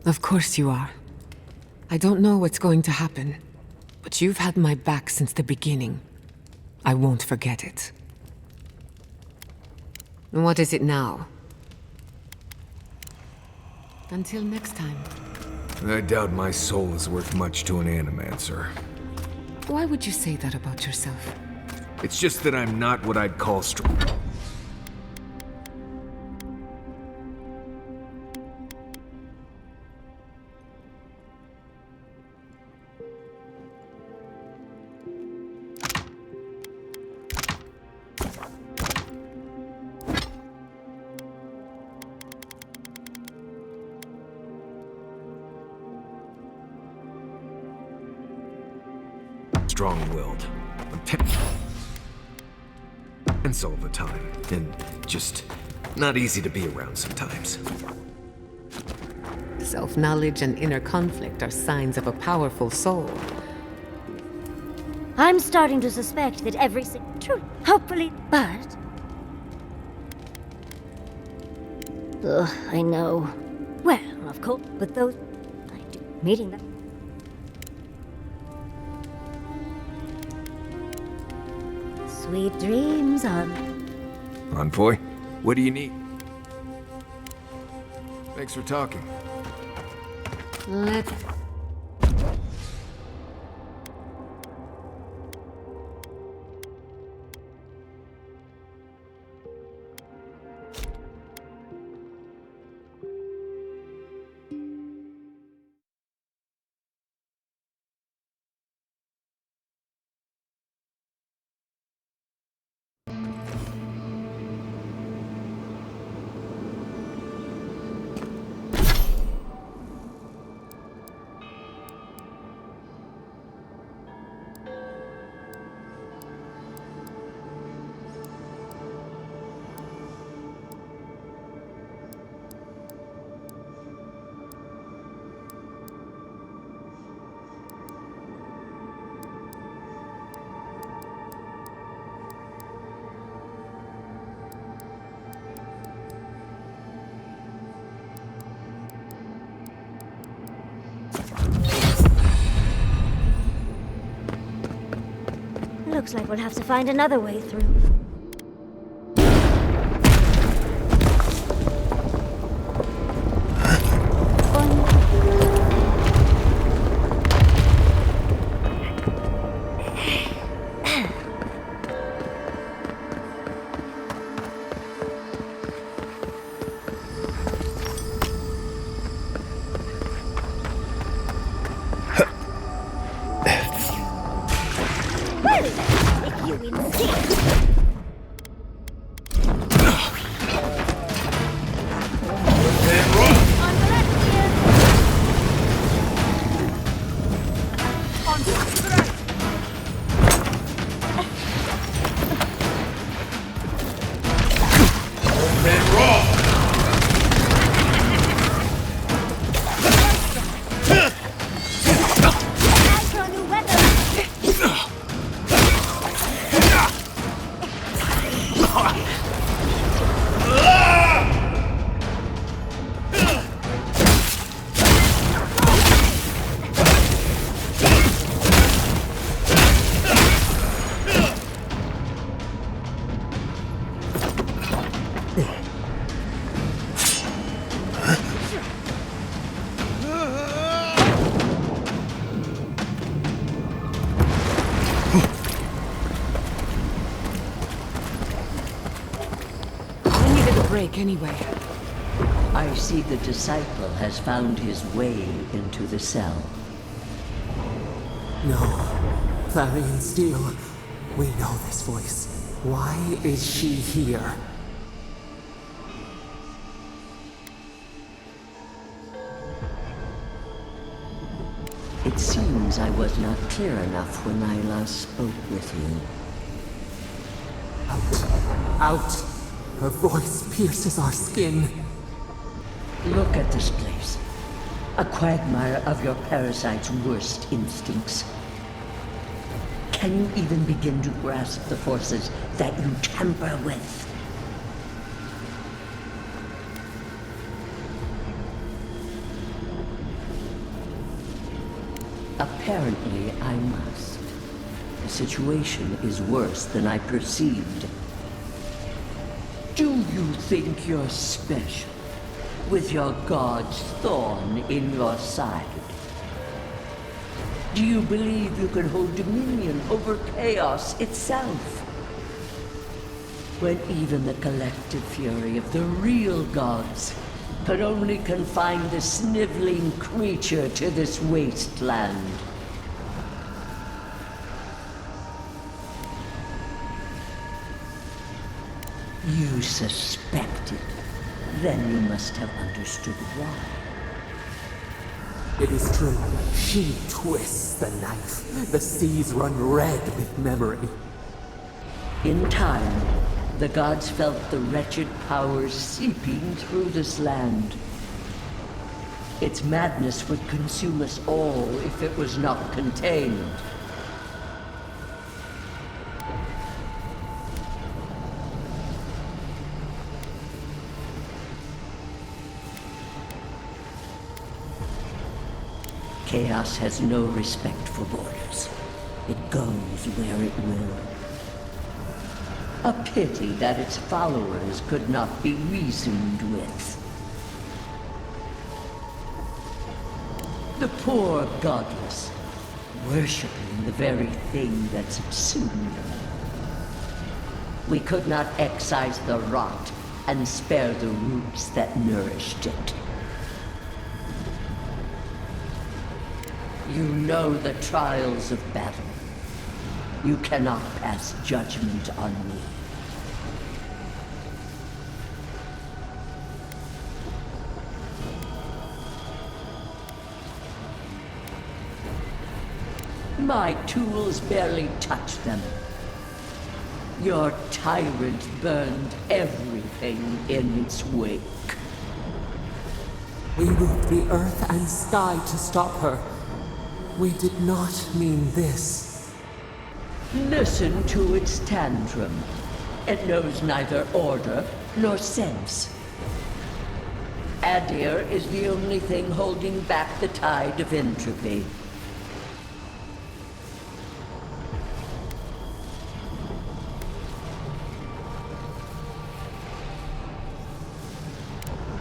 Of course you are. I don't know what's going to happen, but you've had my back since the beginning. I won't forget it. What is it now? Until next time. I doubt my soul is worth much to an animancer. Why would you say that about yourself? It's just that I'm not what I'd call strong. Strong-willed. I'm tense all the time, and just not easy to be around sometimes. Self-knowledge and inner conflict are signs of a powerful soul. I'm starting to suspect that every true, hopefully, but... Ugh, I know. Well, of course, but those... I do. Meeting them. Sweet dreams on... Envoy, what do you need? Thanks for talking. Let's... Looks like we'll have to find another way through. way. I see the disciple has found his way into the cell. No. Clarion Steel. We know this voice. Why is she here? It seems I was not clear enough when I last spoke with you. Out! Her voice pierces our skin. Look at this place. A quagmire of your parasite's worst instincts. Can you even begin to grasp the forces that you tamper with? Apparently, I must. The situation is worse than I perceived. Do you think you're special, with your god's thorn in your side? Do you believe you can hold dominion over chaos itself? When even the collective fury of the real gods could only confine the sniveling creature to this wasteland. You suspected. Then you must have understood why. It is true. She twists the knife. The seas run red with memory. In time, the gods felt the wretched powers seeping through this land. Its madness would consume us all if it was not contained. Chaos has no respect for borders. It goes where it will. A pity that its followers could not be reasoned with. The poor godless, worshipping the very thing that subsumed them. We could not excise the rot and spare the roots that nourished it. You know the trials of battle. You cannot pass judgment on me. My tools barely touch them. Your tyrant burned everything in its wake. We moved the earth and sky to stop her. We did not mean this. Listen to its tantrum. It knows neither order nor sense. Adir is the only thing holding back the tide of entropy.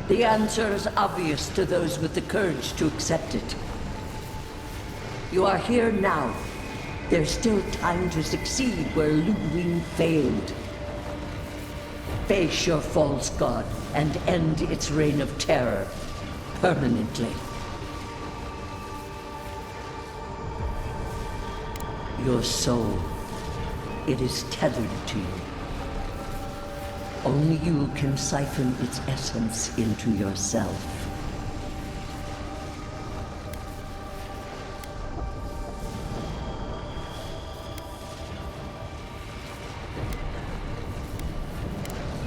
The answer is obvious to those with the courage to accept it. You are here now. There's still time to succeed where Ludwig failed. Face your false god and end its reign of terror permanently. Your soul, it is tethered to you. Only you can siphon its essence into yourself.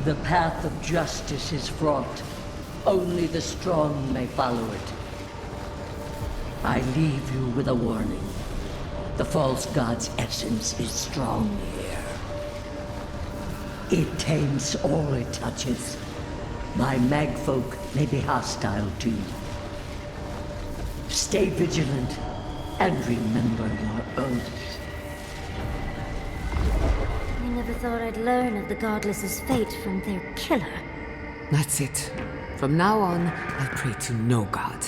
The path of justice is fraught. Only the strong may follow it. I leave you with a warning. The false god's essence is strong here. It taints all it touches. My magfolk may be hostile to you. Stay vigilant and remember your oath. I never thought I'd learn of the Godless's fate from their killer. That's it. From now on, I'll pray to no god.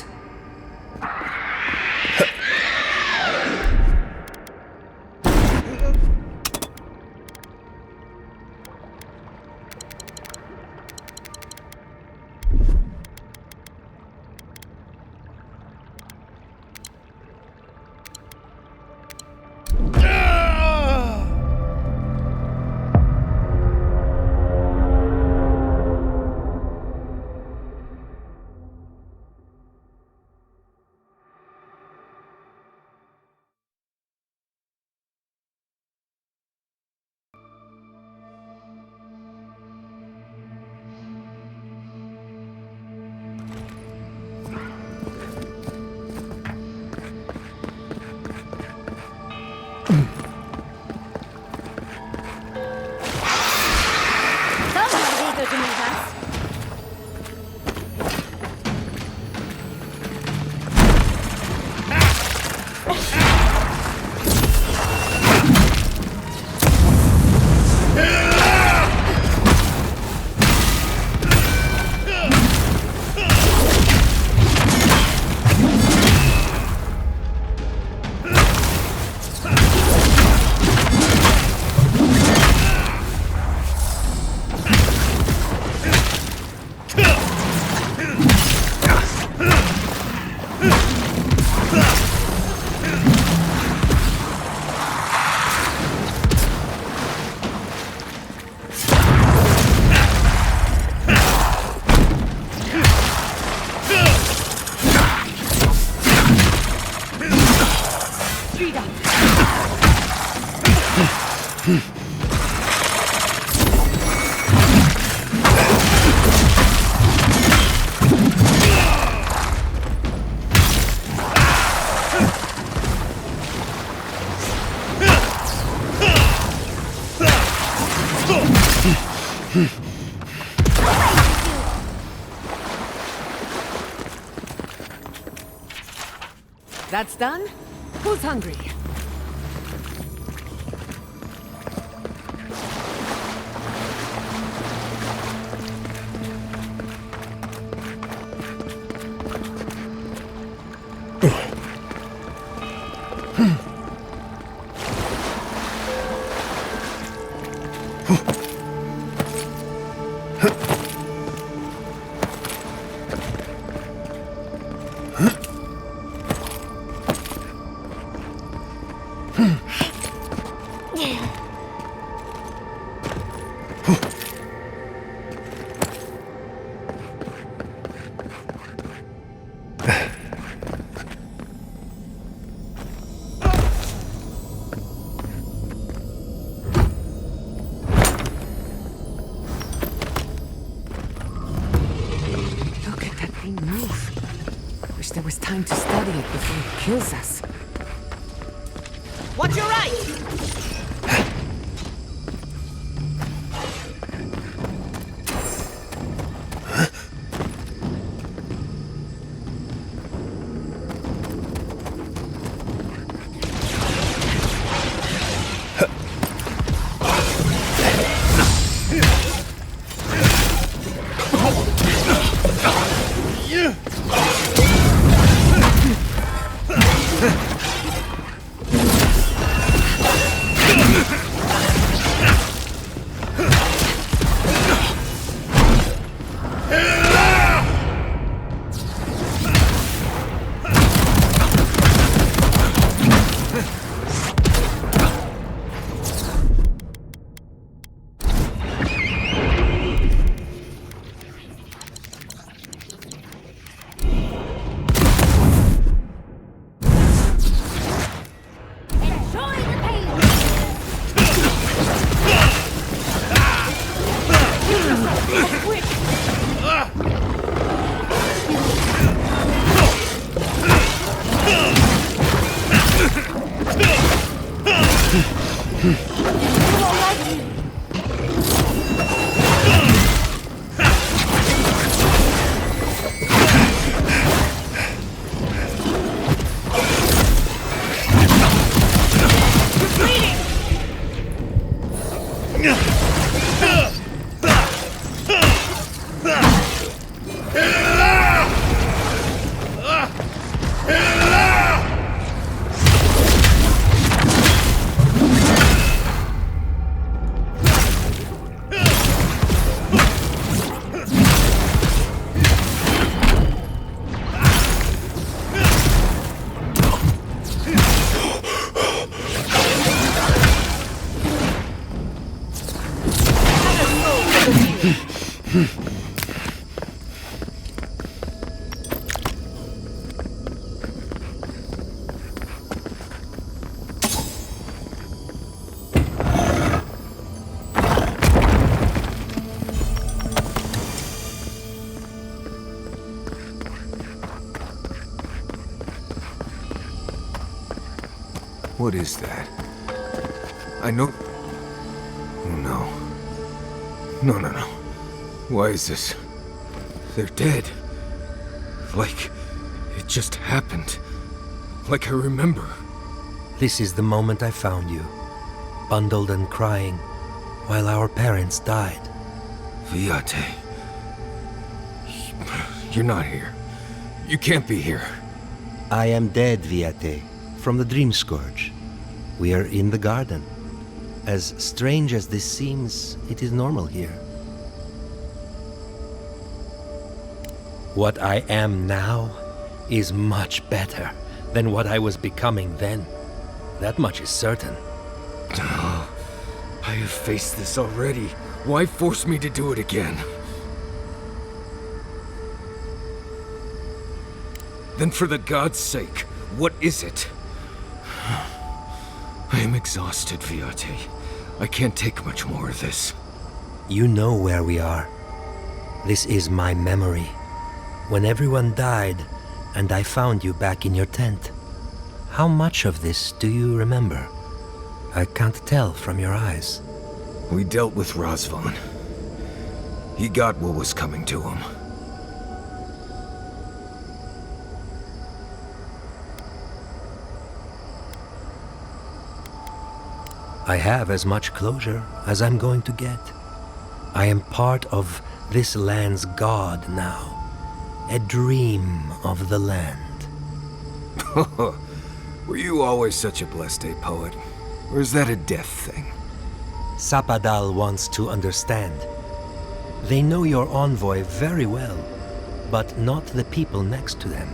That's done? Who's hungry? There was time to study it before it kills us. Watch your right! What is that? I know... Oh no. No. Why is this? They're dead. Like, it just happened. Like I remember. This is the moment I found you, bundled and crying, while our parents died. Viate. You're not here. You can't be here. I am dead, Viate, from the Dream Scourge. We are in the garden. As strange as this seems, it is normal here. What I am now is much better than what I was becoming then. That much is certain. I have faced this already. Why force me to do it again? Then for the gods' sake, what is it? I am exhausted, Viate. I can't take much more of this. You know where we are. This is my memory. When everyone died, and I found you back in your tent. How much of this do you remember? I can't tell from your eyes. We dealt with Razvan. He got what was coming to him. I have as much closure as I'm going to get. I am part of this land's god now. A dream of the land. Were you always such a blessed day poet? Or is that a death thing? Sapadal wants to understand. They know your envoy very well, but not the people next to them.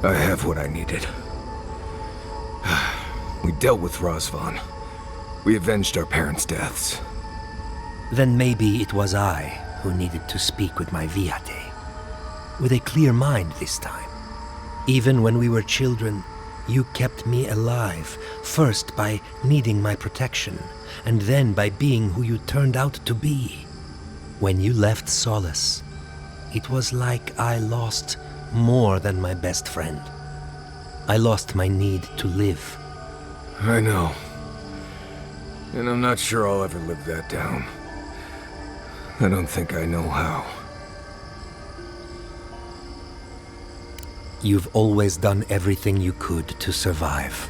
I have what I needed. We dealt with Razvan. We avenged our parents' deaths. Then maybe it was I who needed to speak with my Viate. With a clear mind this time. Even when we were children, you kept me alive, first by needing my protection, and then by being who you turned out to be. When you left Solace, it was like I lost more than my best friend. I lost my need to live. I know. And I'm not sure I'll ever live that down. I don't think I know how. You've always done everything you could to survive.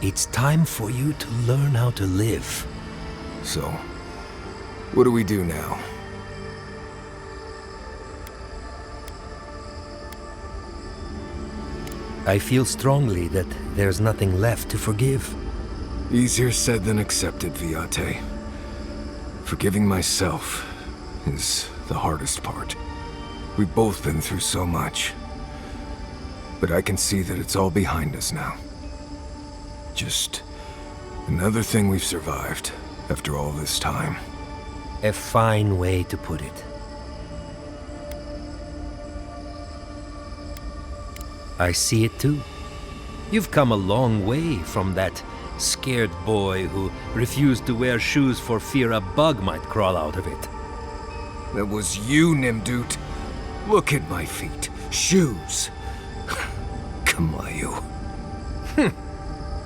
It's time for you to learn how to live. So, what do we do now? I feel strongly that there's nothing left to forgive. Easier said than accepted, Viate. Forgiving myself is the hardest part. We've both been through so much. But I can see that it's all behind us now. Just another thing we've survived after all this time. A fine way to put it. I see it too. You've come a long way from that scared boy who refused to wear shoes for fear a bug might crawl out of it. That was you, Nimdut. Look at my feet. Shoes. Kamayu.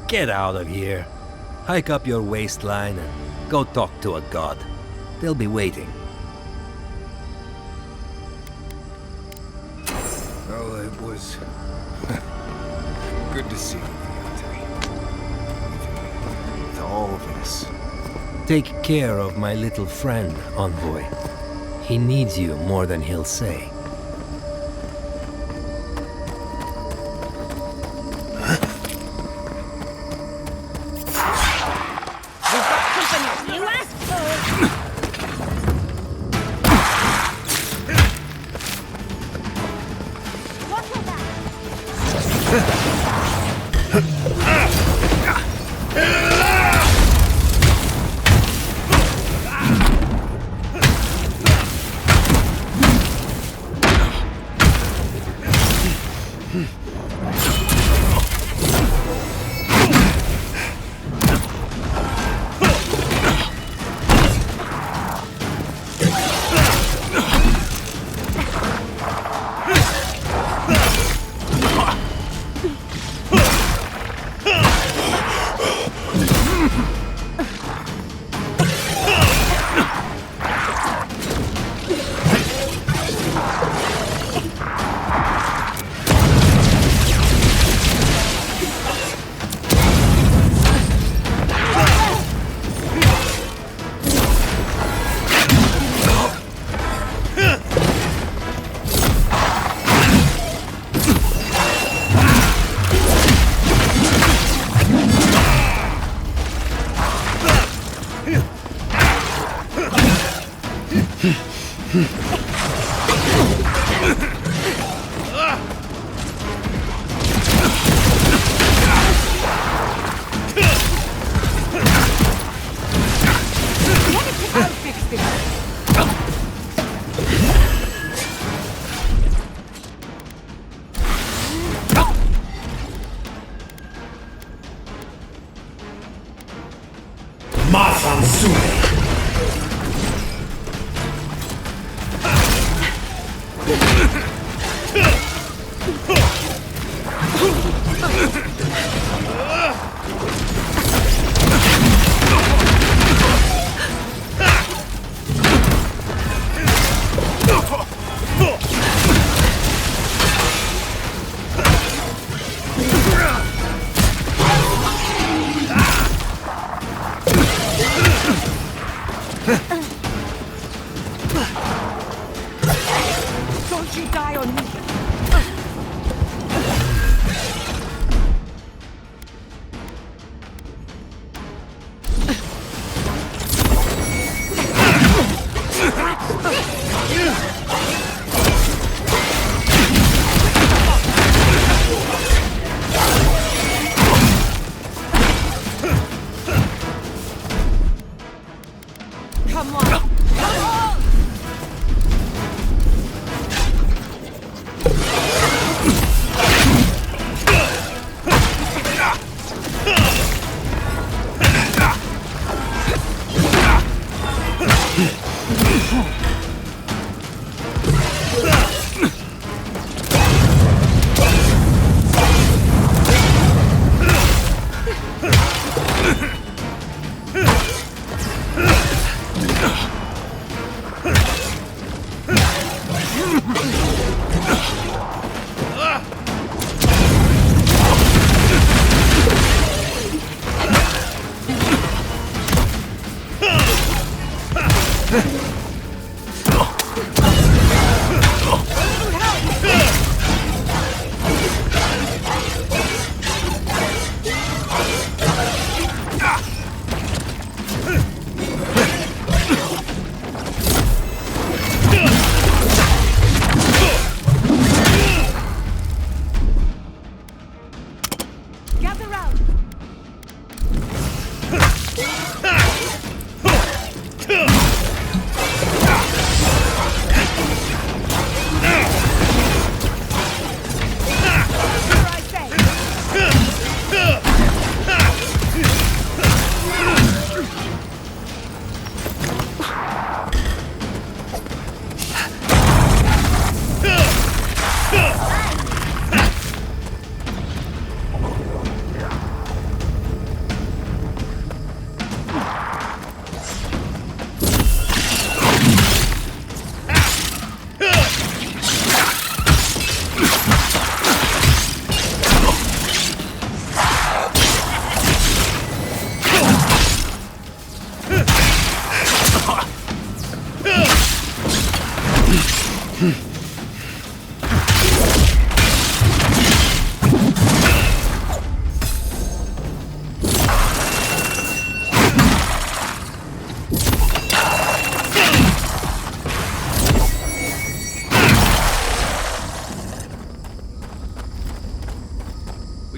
Get out of here. Hike up your waistline and go talk to a god. They'll be waiting. Well, it was good to see you, Viate. With all this. Take care of my little friend, Envoy. He needs you more than he'll say.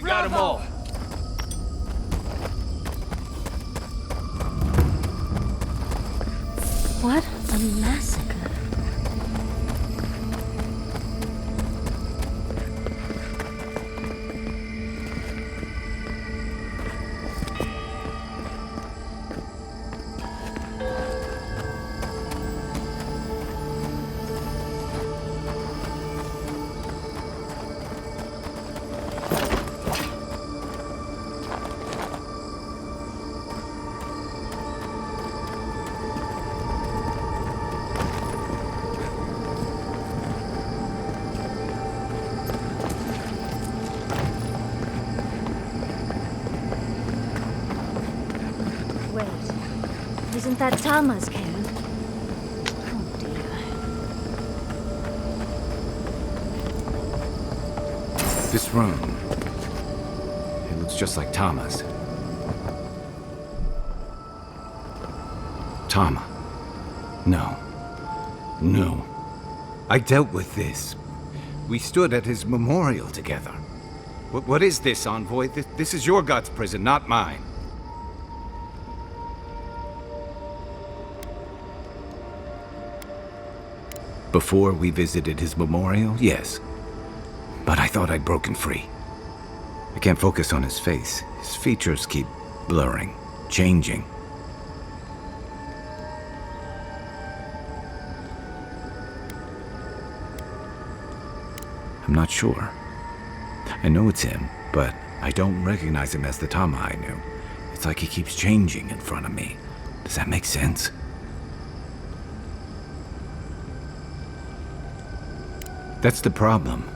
We got them all. What a massacre. Isn't that Tama's camp? Oh dear. This room, it looks just like Tama's. Tama. No. No. I dealt with this. We stood at his memorial together. What is this, Envoy? This is your god's prison, not mine. Before we visited his memorial, yes. But I thought I'd broken free. I can't focus on his face. His features keep blurring, changing. I'm not sure. I know it's him, but I don't recognize him as the Tama I knew. It's like he keeps changing in front of me. Does that make sense? That's the problem.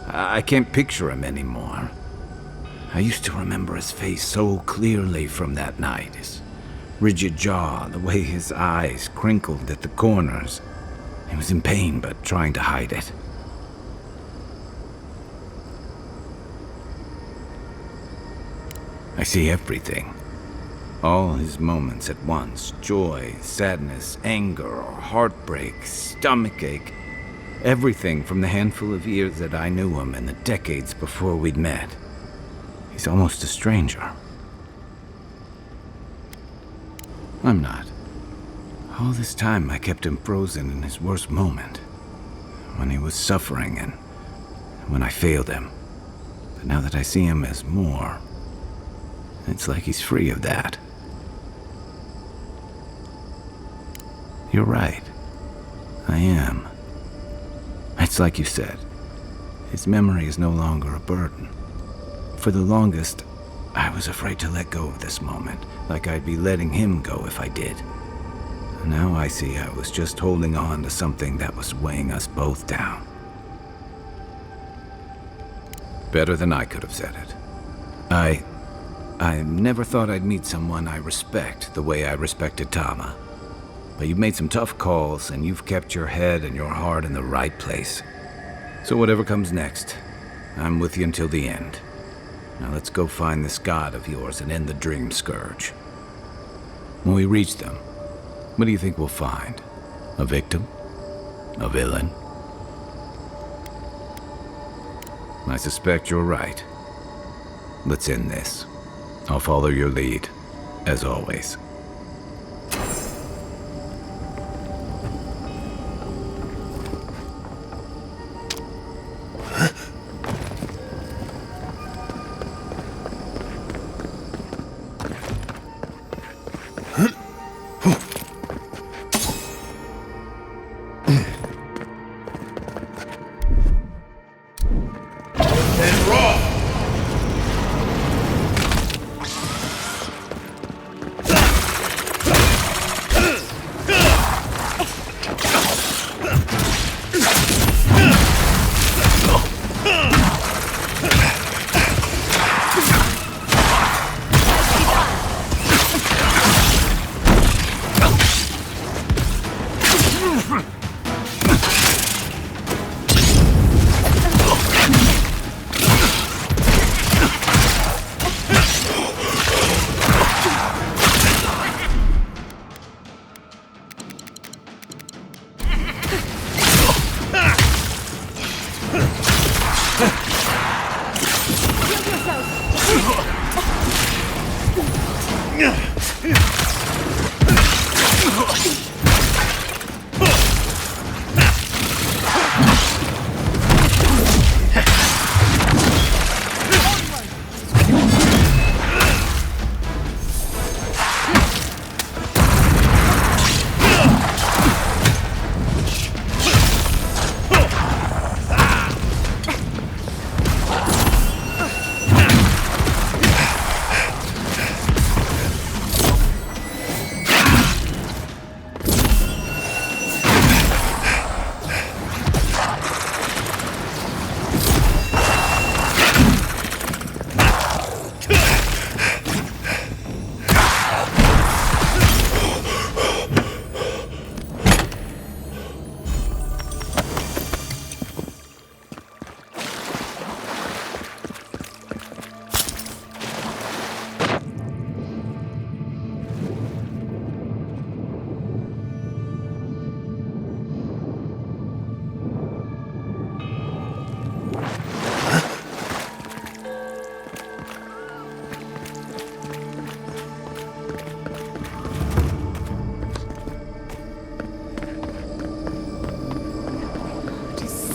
I can't picture him anymore. I used to remember his face so clearly from that night. His rigid jaw, the way his eyes crinkled at the corners. He was in pain, but trying to hide it. I see everything. All his moments at once. Joy, sadness, anger, heartbreak, stomachache. Everything from the handful of years that I knew him and the decades before we'd met. He's almost a stranger. I'm not. All this time I kept him frozen in his worst moment. When he was suffering and when I failed him. But now that I see him as more, it's like he's free of that. You're right. I am. It's like you said. His memory is no longer a burden. For the longest, I was afraid to let go of this moment, like I'd be letting him go if I did. Now I see I was just holding on to something that was weighing us both down. Better than I could have said it. I never thought I'd meet someone I respect the way I respected Tama. But you've made some tough calls, and you've kept your head and your heart in the right place. So whatever comes next, I'm with you until the end. Now let's go find this god of yours and end the Dream Scourge. When we reach them, what do you think we'll find? A victim? A villain? I suspect you're right. Let's end this. I'll follow your lead, as always.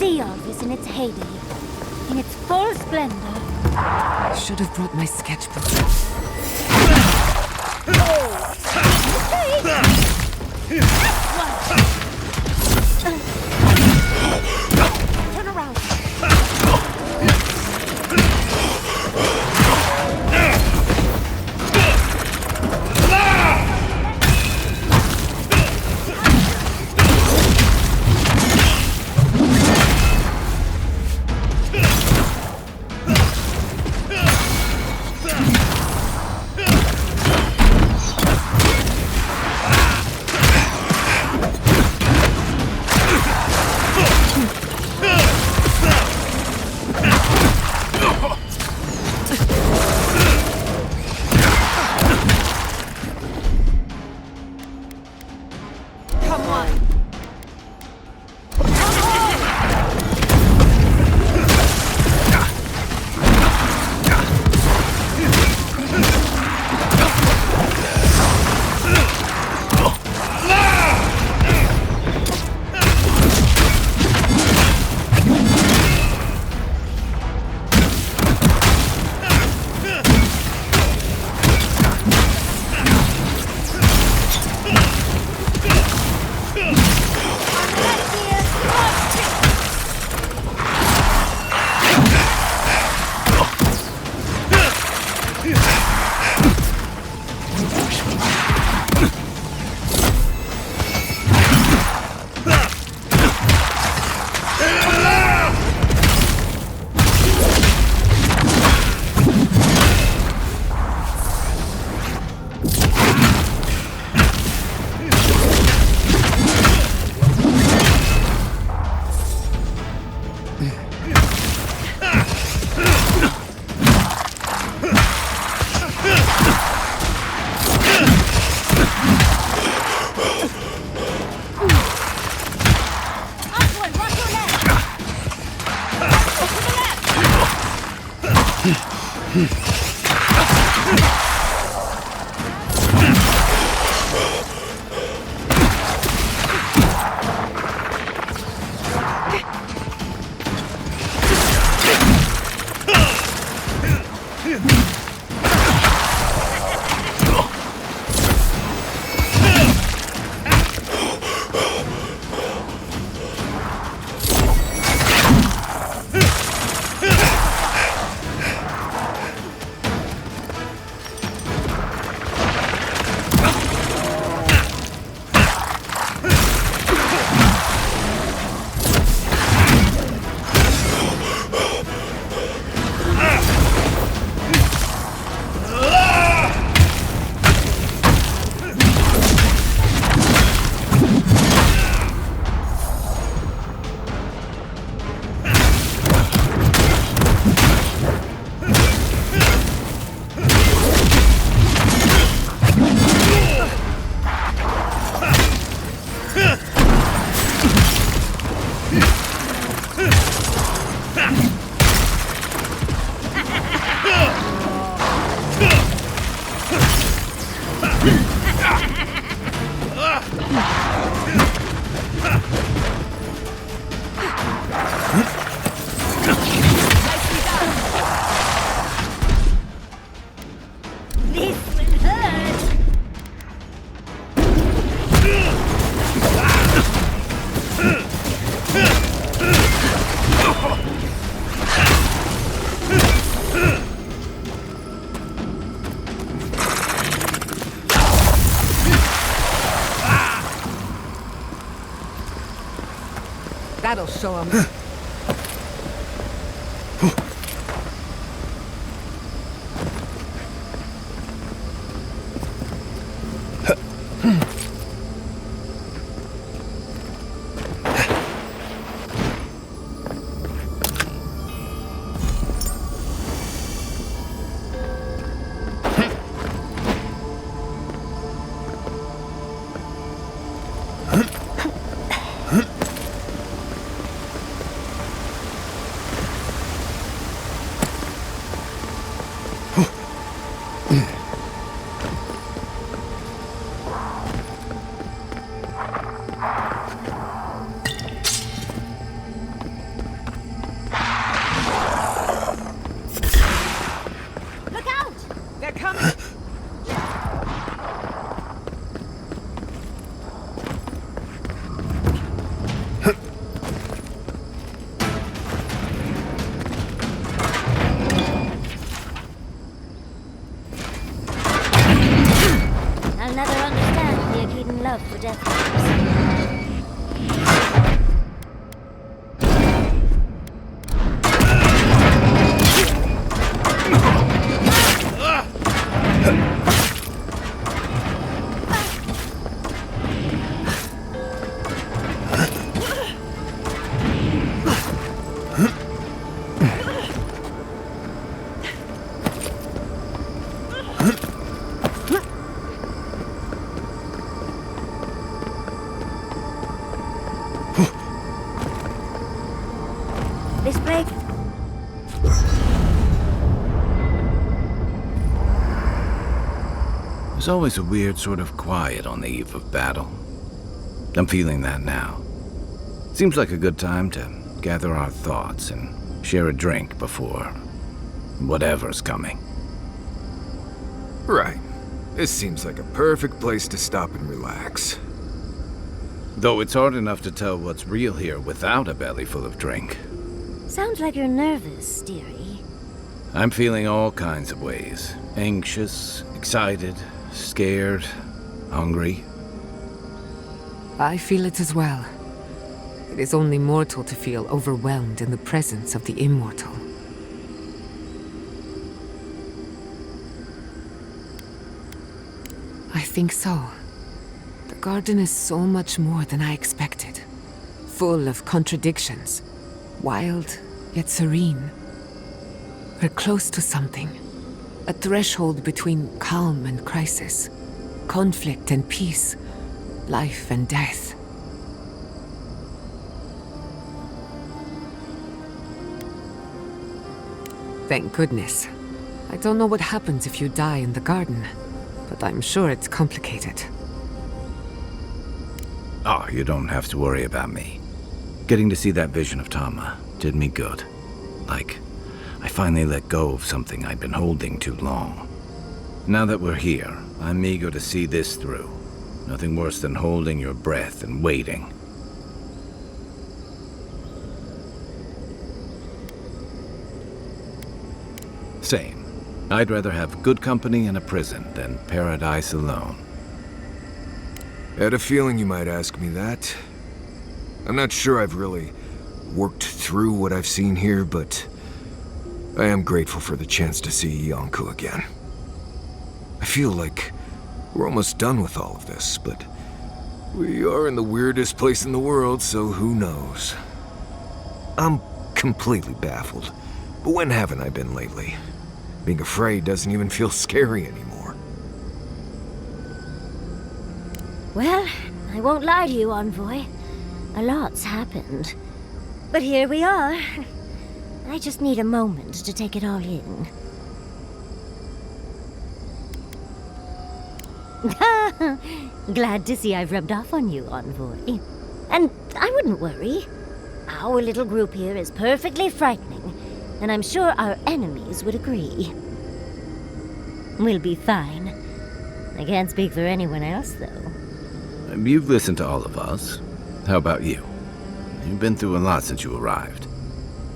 See all this in its heyday, in its full splendor. I should have brought my sketchbook. Turn around. That'll show 'em. I'll never understand the Akhedan love for death traps. This break. There's always a weird sort of quiet on the eve of battle. I'm feeling that now. Seems like a good time to gather our thoughts and share a drink before whatever's coming. Right. This seems like a perfect place to stop and relax. Though it's hard enough to tell what's real here without a belly full of drink. Sounds like you're nervous, dearie. I'm feeling all kinds of ways. Anxious, excited, scared, hungry. I feel it as well. It is only mortal to feel overwhelmed in the presence of the immortal. I think so. The garden is so much more than I expected. Full of contradictions. Wild, yet serene. We're close to something. A threshold between calm and crisis. Conflict and peace. Life and death. Thank goodness. I don't know what happens if you die in the garden, but I'm sure it's complicated. Oh, you don't have to worry about me. Getting to see that vision of Tama did me good. Like, I finally let go of something I'd been holding too long. Now that we're here, I'm eager to see this through. Nothing worse than holding your breath and waiting. Same. I'd rather have good company in a prison than paradise alone. Had a feeling you might ask me that. I'm not sure I've really worked through what I've seen here, but I am grateful for the chance to see Yonku again. I feel like we're almost done with all of this, but we are in the weirdest place in the world, so who knows? I'm completely baffled, but when haven't I been lately? Being afraid doesn't even feel scary anymore. Well, I won't lie to you, Envoy. A lot's happened. But here we are. I just need a moment to take it all in. Glad to see I've rubbed off on you, Envoy. And I wouldn't worry. Our little group here is perfectly frightening, and I'm sure our enemies would agree. We'll be fine. I can't speak for anyone else, though. You've listened to all of us. How about you? You've been through a lot since you arrived.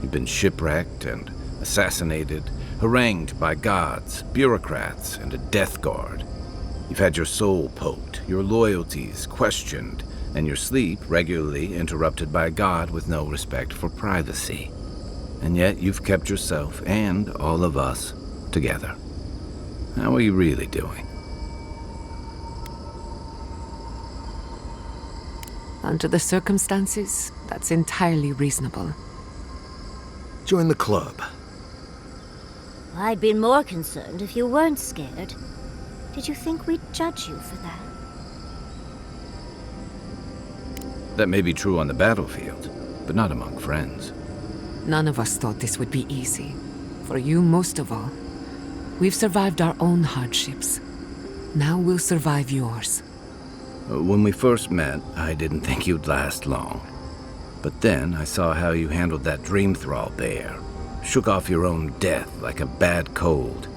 You've been shipwrecked and assassinated, harangued by gods, bureaucrats, and a death guard. You've had your soul poked, your loyalties questioned, and your sleep regularly interrupted by a god with no respect for privacy. And yet you've kept yourself and all of us together. How are you really doing? Under the circumstances, that's entirely reasonable. Join the club. I'd been more concerned if you weren't scared. Did you think we'd judge you for that? That may be true on the battlefield, but not among friends. None of us thought this would be easy. For you, most of all. We've survived our own hardships. Now we'll survive yours. When we first met, I didn't think you'd last long. But then I saw how you handled that dream thrall bear. Shook off your own death like a bad cold.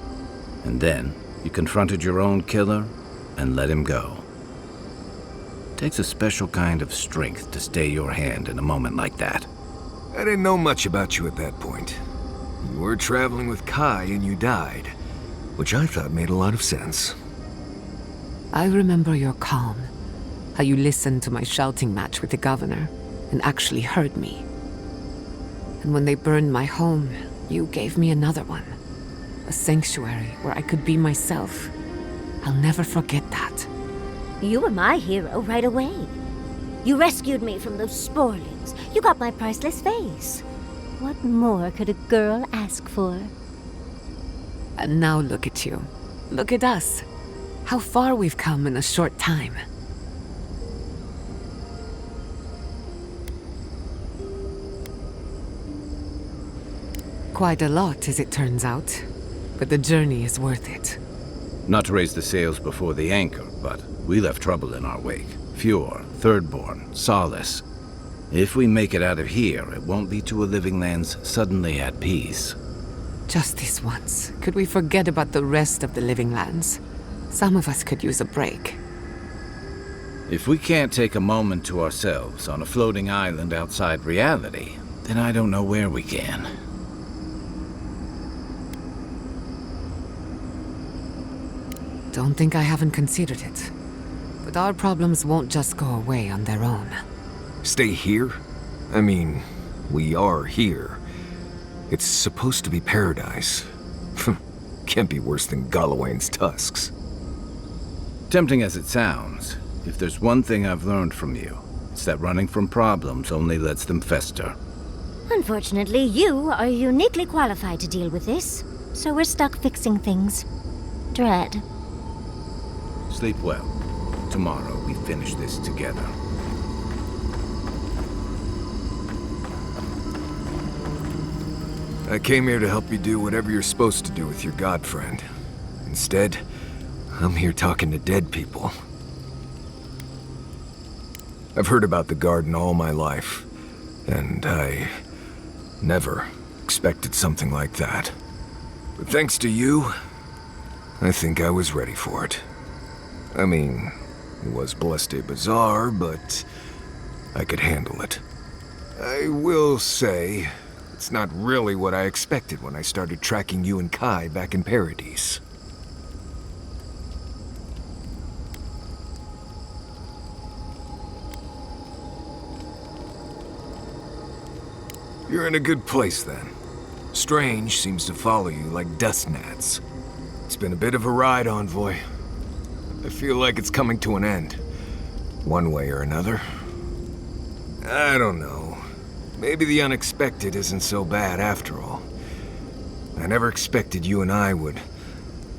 And then you confronted your own killer and let him go. It takes a special kind of strength to stay your hand in a moment like that. I didn't know much about you at that point. You were traveling with Kai and you died, which I thought made a lot of sense. I remember your calm. How you listened to my shouting match with the governor and actually heard me. And when they burned my home, you gave me another one. A sanctuary where I could be myself. I'll never forget that. You were my hero right away. You rescued me from those sporelings. You got my priceless face. What more could a girl ask for? And now look at you. Look at us. How far we've come in a short time. Quite a lot, as it turns out. But the journey is worth it. Not to raise the sails before the anchor, but we left trouble in our wake. Fjord, Thirdborn, Solace. If we make it out of here, it won't be to a living lands suddenly at peace. Just this once. Could we forget about the rest of the living lands? Some of us could use a break. If we can't take a moment to ourselves on a floating island outside reality, then I don't know where we can. Don't think I haven't considered it. But our problems won't just go away on their own. Stay here? I mean, we are here. It's supposed to be paradise. Can't be worse than Galawain's tusks. Tempting as it sounds, if there's one thing I've learned from you, it's that running from problems only lets them fester. Unfortunately, you are uniquely qualified to deal with this, so we're stuck fixing things. Dread. Sleep well. Tomorrow we finish this together. I came here to help you do whatever you're supposed to do with your god friend. Instead, I'm here talking to dead people. I've heard about the garden all my life, and I never expected something like that. But thanks to you, I think I was ready for it. I mean, it was blessed bizarre, but I could handle it. I will say, it's not really what I expected when I started tracking you and Kai back in Paradise. You're in a good place then. Strange seems to follow you like dust gnats. It's been a bit of a ride, Envoy. I feel like it's coming to an end. One way or another. I don't know. Maybe the unexpected isn't so bad after all. I never expected you and I would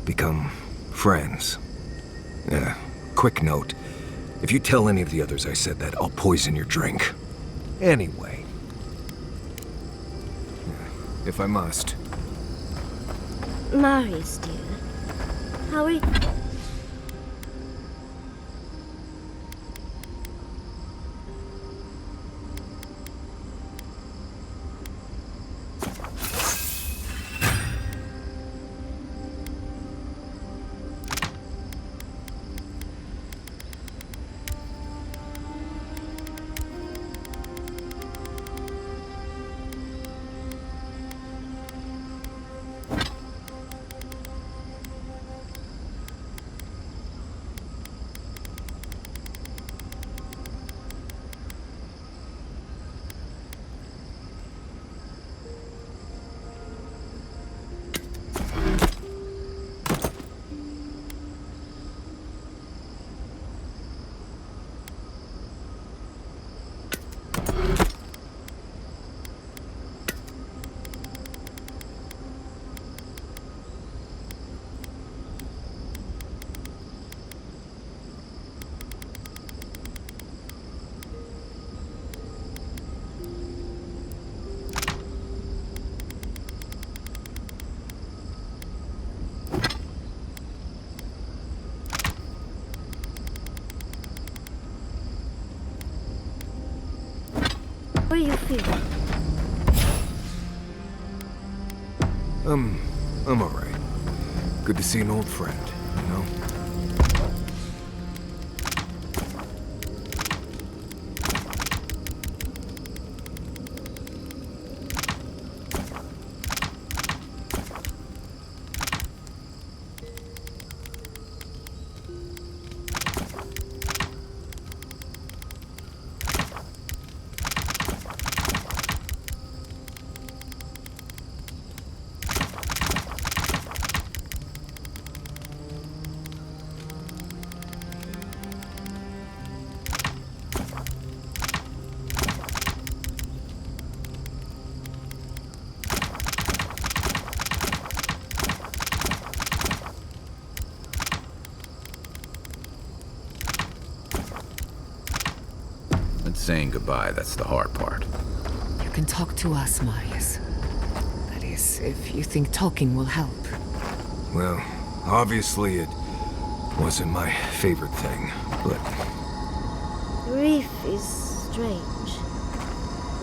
become friends. Quick note. If you tell any of the others I said that, I'll poison your drink. Anyway. If I must. Marius, dear. How are you? you feeling? I'm alright. Good to see an old friend, you know? It's saying goodbye, that's the hard part. You can talk to us, Marius. That is, if you think talking will help. Well, obviously it wasn't my favorite thing, but... Grief is strange.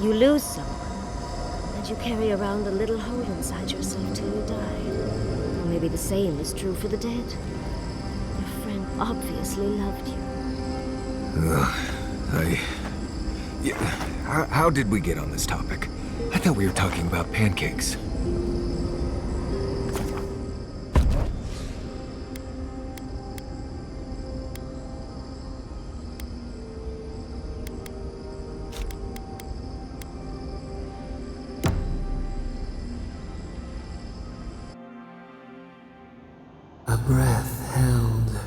You lose someone, and you carry around a little hole inside yourself till you die. Or maybe the same is true for the dead. Your friend obviously loved you. Yeah, how did we get on this topic? I thought we were talking about pancakes. A breath held.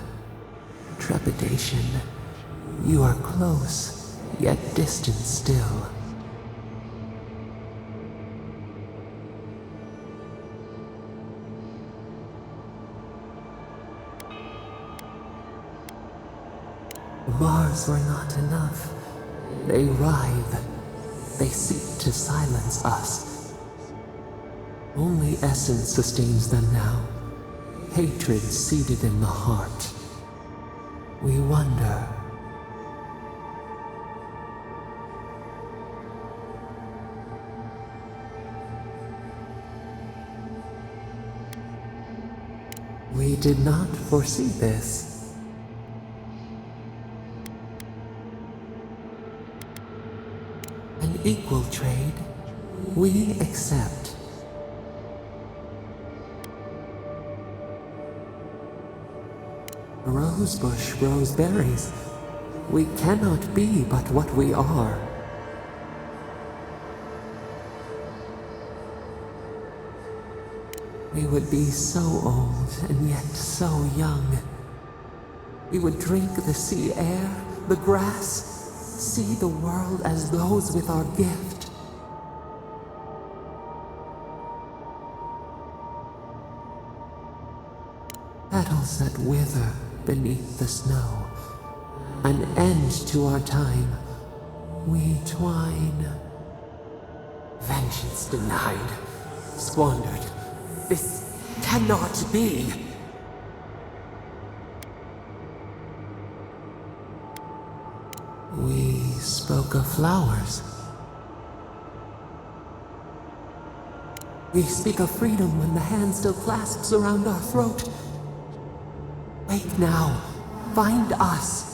Trepidation. You are close, yet distant still. Bars were not enough. They writhe. They seek to silence us. Only essence sustains them now. Hatred seated in the heart. We wonder. We did not foresee this. An equal trade, we accept. Rosebush grows berries. We cannot be but what we are. We would be so old and yet so young. We would drink the sea air, the grass, see the world as those with our gift. Petals that wither beneath the snow. An end to our time. We twine. Vengeance denied. Squandered. This cannot be. We spoke of flowers. We speak of freedom when the hand still clasps around our throat. Wake now. Find us.